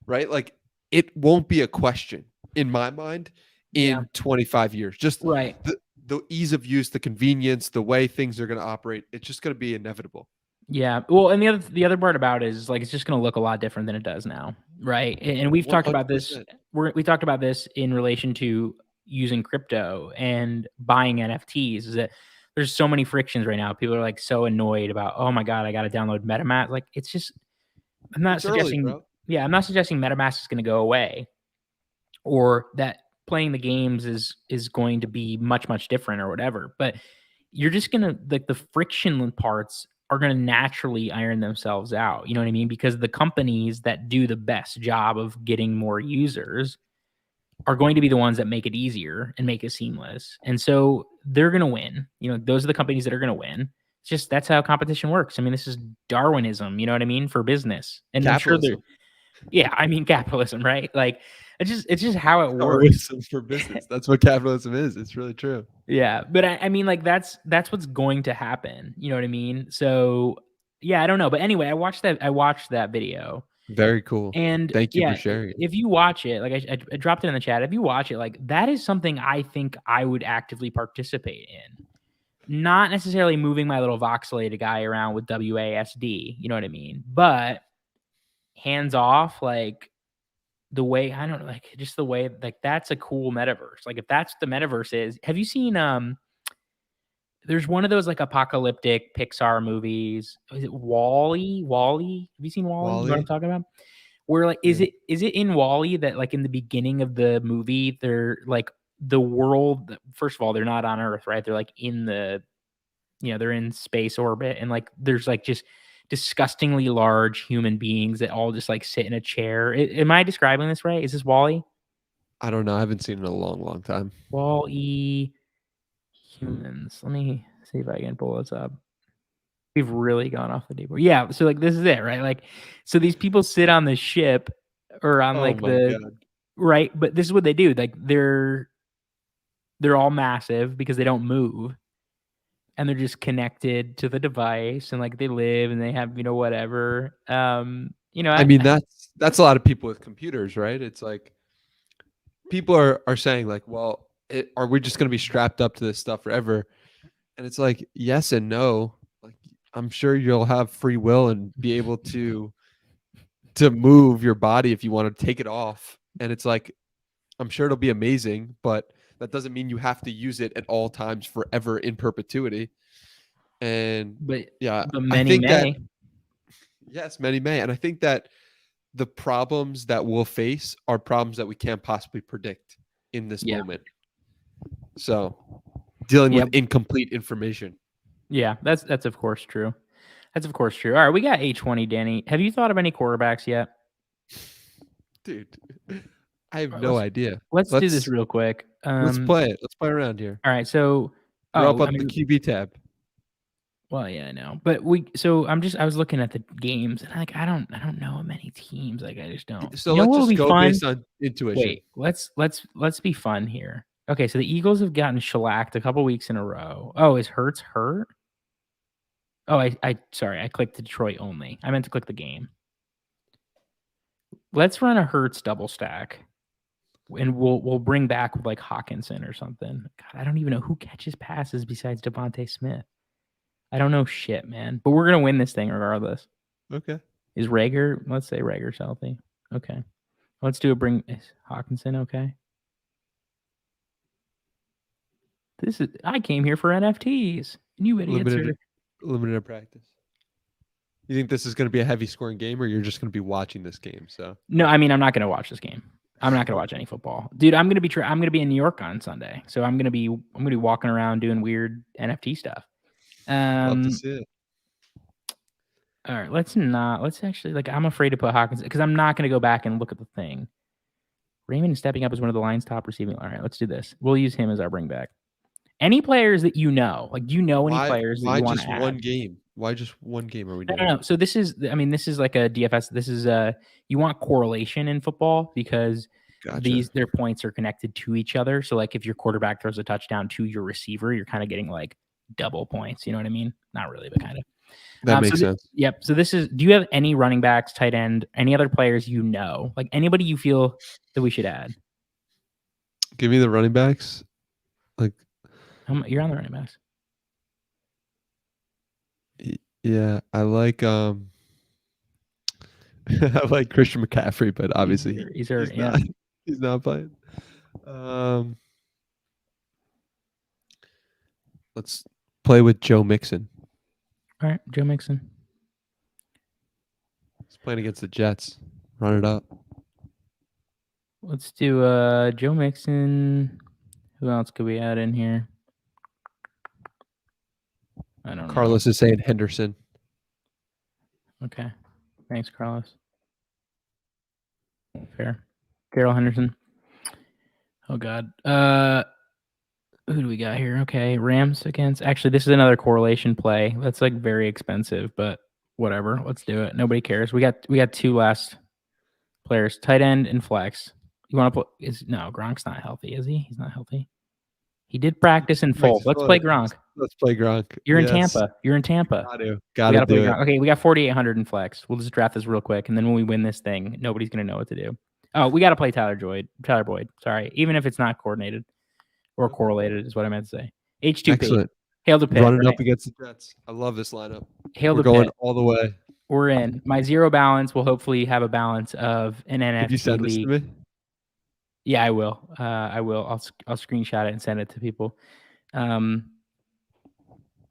Right? Like it won't be a question in my mind in 25 years. Just right. The ease of use, the convenience, the way things are going to operate. It's just going to be inevitable. Yeah. Well, and the other part about it is like it's just going to look a lot different than it does now, right? And we've 100%. Talked about this. We talked about this in relation to using crypto and buying NFTs. Is that there's so many frictions right now. People are like so annoyed about, oh my god, I got to download MetaMask. Like it's just, I'm not suggesting. Early, I'm not suggesting MetaMask is going to go away, or that playing the games is going to be much different or whatever. But you're just gonna like the friction parts are going to naturally iron themselves out. You know what I mean? Because the companies that do the best job of getting more users are going to be the ones that make it easier and make it seamless. And so they're going to win. Those are the companies that are going to win. It's just, that's how competition works. I mean, this is Darwinism, you know what I mean? For business. And capitalism. I'm sure I mean, capitalism, right? Like it's just how it works. For business. That's what capitalism is. It's really true. Yeah. But I mean, like that's what's going to happen. You know what I mean? So yeah, I don't know. But anyway, I watched that video. Very cool. And thank you for sharing it. If you watch it, like I dropped it in the chat. If you watch it, like that is something I think I would actively participate in. Not necessarily moving my little voxelated guy around with WASD, you know what I mean? But hands off, like the way, I don't know, like just the way, like that's a cool metaverse. Like if that's what the metaverse is, have you seen, there's one of those like apocalyptic Pixar movies. Is it WALL-E? WALL-E? Have you seen WALL-E? You know what I'm talking about? Where like, is it in WALL-E that like in the beginning of the movie, they're like the world, first of all, they're not on Earth, right? They're like in the, they're in space orbit and like, there's like just disgustingly large human beings that all just like sit in a chair. Am I describing this right? Is this WALL-E? I don't know. I haven't seen it in a long time. WALL-E Humans. Let me see if I can pull this up. We've really gone off the deep end. Yeah, so like this is it, right? Like, so these people sit on the ship or on like God. right, but this is what they do. Like they're all massive because they don't move, and they're just connected to the device, and like they live and they have whatever. I mean that's a lot of people with computers, right? It's like people are saying like, well, are we just going to be strapped up to this stuff forever? And it's like yes and no. Like I'm sure you'll have free will and be able to move your body if you want to take it off. And it's like I'm sure it'll be amazing, but that doesn't mean you have to use it at all times forever in perpetuity. And but I many think may. that yes, many may. And I think that the problems that we'll face are problems that we can't possibly predict in this moment. So dealing with incomplete information. Yeah, that's of course true. That's of course true. All right, we got 820, Danny. Have you thought of any quarterbacks yet? Dude, I have no idea. Let's do this real quick. Let's play it. Let's play around here. All right, so we're up on the QB tab. Well, yeah, I know, but I was looking at the games, and I don't know many teams. Like I just don't. So let's just go based on intuition. Wait, let's be fun here. Okay, so the Eagles have gotten shellacked a couple weeks in a row. Oh, is Hurts hurt? Oh, sorry, I clicked Detroit only. I meant to click the game. Let's run a Hurts double stack, and we'll bring back with like Hawkinson or something. God, I don't even know who catches passes besides Devontae Smith. I don't know shit, man. But we're gonna win this thing regardless. Okay. Is Rager? Let's say Rager's healthy. Okay. Let's do is Hawkinson okay? I came here for NFTs. And you idiots limited practice. You think this is going to be a heavy scoring game, or you're just going to be watching this game? So no, I mean I'm not going to watch this game. I'm not going to watch any football, dude. I'm going to be in New York on Sunday, so I'm going to be walking around doing weird NFT stuff. Love to see it. All right, let's actually I'm afraid to put Hawkins because I'm not going to go back and look at the thing. Raymond stepping up as one of the Lions' top receiving. All right, let's do this. We'll use him as our bring back. Any players that you know, like do you know any players that you want to add? Why just one game? Why just one game are we doing? No. So this is like a DFS. This is you want correlation in football because their points are connected to each other. So like if your quarterback throws a touchdown to your receiver, you're kind of getting like double points. You know what I mean? Not really, but kind of. That makes sense. Yep. So do you have any running backs, tight end, any other players like anybody you feel that we should add? Give me the running backs. Like you're on the running backs. Yeah, I like I like Christian McCaffrey, but obviously he's not playing. Let's play with Joe Mixon. All right, Joe Mixon. He's playing against the Jets. Run it up. Let's do Joe Mixon. Who else could we add in here? I don't know. Carlos is saying Henderson. Okay. Thanks, Carlos. Fair. Carol Henderson. Oh, God. Who do we got here? Okay. Rams against... Actually, this is another correlation play. That's like very expensive, but whatever. Let's do it. Nobody cares. We got two last players. Tight end and flex. You want to put... No, Gronk's not healthy, is he? He's not healthy. He did practice in full. Let's play Gronk. Let's play Gronk. You're in Tampa. You're in Tampa. Gotta do it. Okay, we got 4,800 in flex. We'll just draft this real quick, and then when we win this thing, nobody's gonna know what to do. Oh, we got to play Tyler Boyd. Sorry, even if it's not coordinated or correlated, is what I meant to say. H2P. Excellent. Hail to Pitt. Running up against the Jets. I love this lineup. Hail We're to going Pitt. all the way. We're in. My zero balance will hopefully have a balance of an NFT Did you send this to me? Yeah, I will. I'll screenshot it and send it to people.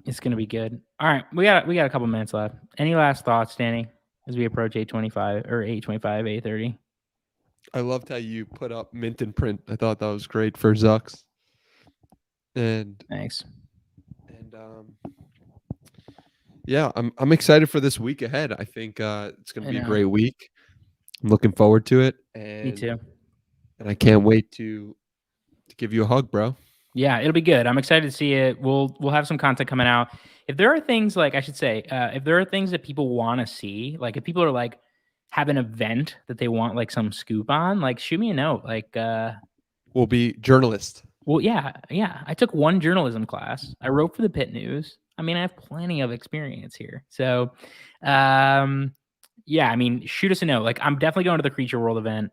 It's gonna be good. All right, we got a couple minutes left. Any last thoughts, Danny, as we approach 8:25 or 8:25, 8:30? I loved how you put up mint and print. I thought that was great for Zucks. And thanks. And yeah, I'm excited for this week ahead. I think it's gonna be a great week. I'm looking forward to it. And me too. And I can't wait to give you a hug, bro. Yeah, it'll be good. I'm excited to see it. We'll have some content coming out. If there are things like, I should say, if there are things that people want to see, like if people are like have an event that they want like some scoop on, like shoot me a note. Like we'll be journalists. Well, yeah. I took one journalism class. I wrote for the Pit News. I mean, I have plenty of experience here. So yeah, I mean, shoot us a note. Like I'm definitely going to the Creature World event.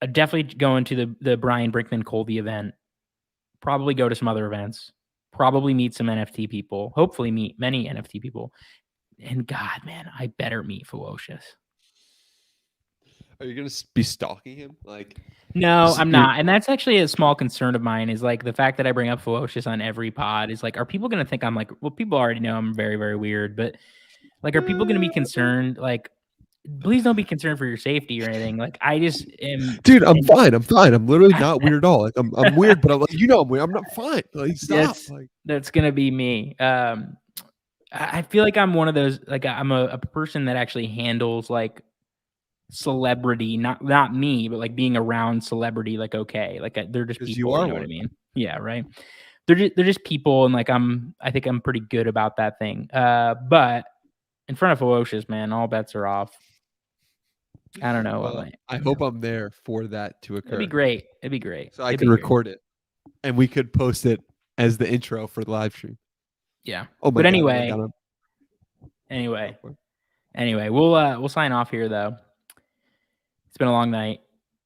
I'm definitely going to the Brian Brinkman Colby event. Probably go to some other events, probably meet some NFT people, hopefully meet many NFT people. And God, man, I better meet Ferocious. Are you going to be stalking him? Like, no, I'm not. And that's actually a small concern of mine is like the fact that I bring up Ferocious on every pod is like, are people going to think I'm like, well, people already know I'm very, very weird, but like, are people going to be concerned? Like, please don't be concerned for your safety or anything. Like, I just am. Dude, I'm fine. I'm literally not weird at all. Like, I'm weird, but I'm like, I'm weird. I'm not fine. Like, stop. That's gonna be me. I feel like I'm one of those. Like, I'm a person that actually handles like celebrity, not me, but like being around celebrity. Like, okay, like they're just people. You know what I mean? Yeah, right. They're just people, and like I think I'm pretty good about that thing. But in front of Ferocious, man, all bets are off. I don't know. Well, I hope I'm there for that to occur. It'd be great. It'd be great. So I can record it, and we could post it as the intro for the live stream. Yeah. Oh my God, anyway, we'll sign off here though. It's been a long night.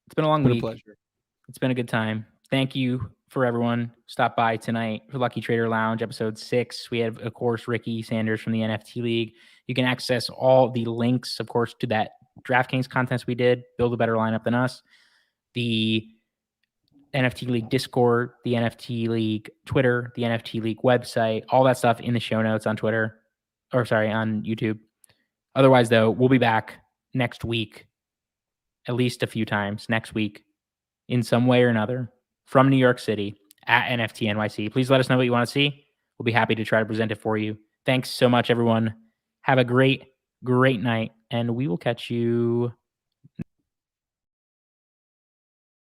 It's been a long week. A pleasure. It's been a good time. Thank you for everyone stop by tonight for Lucky Trader Lounge episode 6. We had, of course, Ricky Sanders from the NFT League. You can access all the links, of course, to that DraftKings contest we did, build a better lineup than us, the NFT League Discord, the NFT League Twitter, the NFT League website, all that stuff in the show notes on Twitter, on YouTube. Otherwise, though, we'll be back next week, at least a few times next week, in some way or another, from New York City at NFT NYC. Please let us know what you want to see. We'll be happy to try to present it for you. Thanks so much, everyone. Have a great night, and we will catch you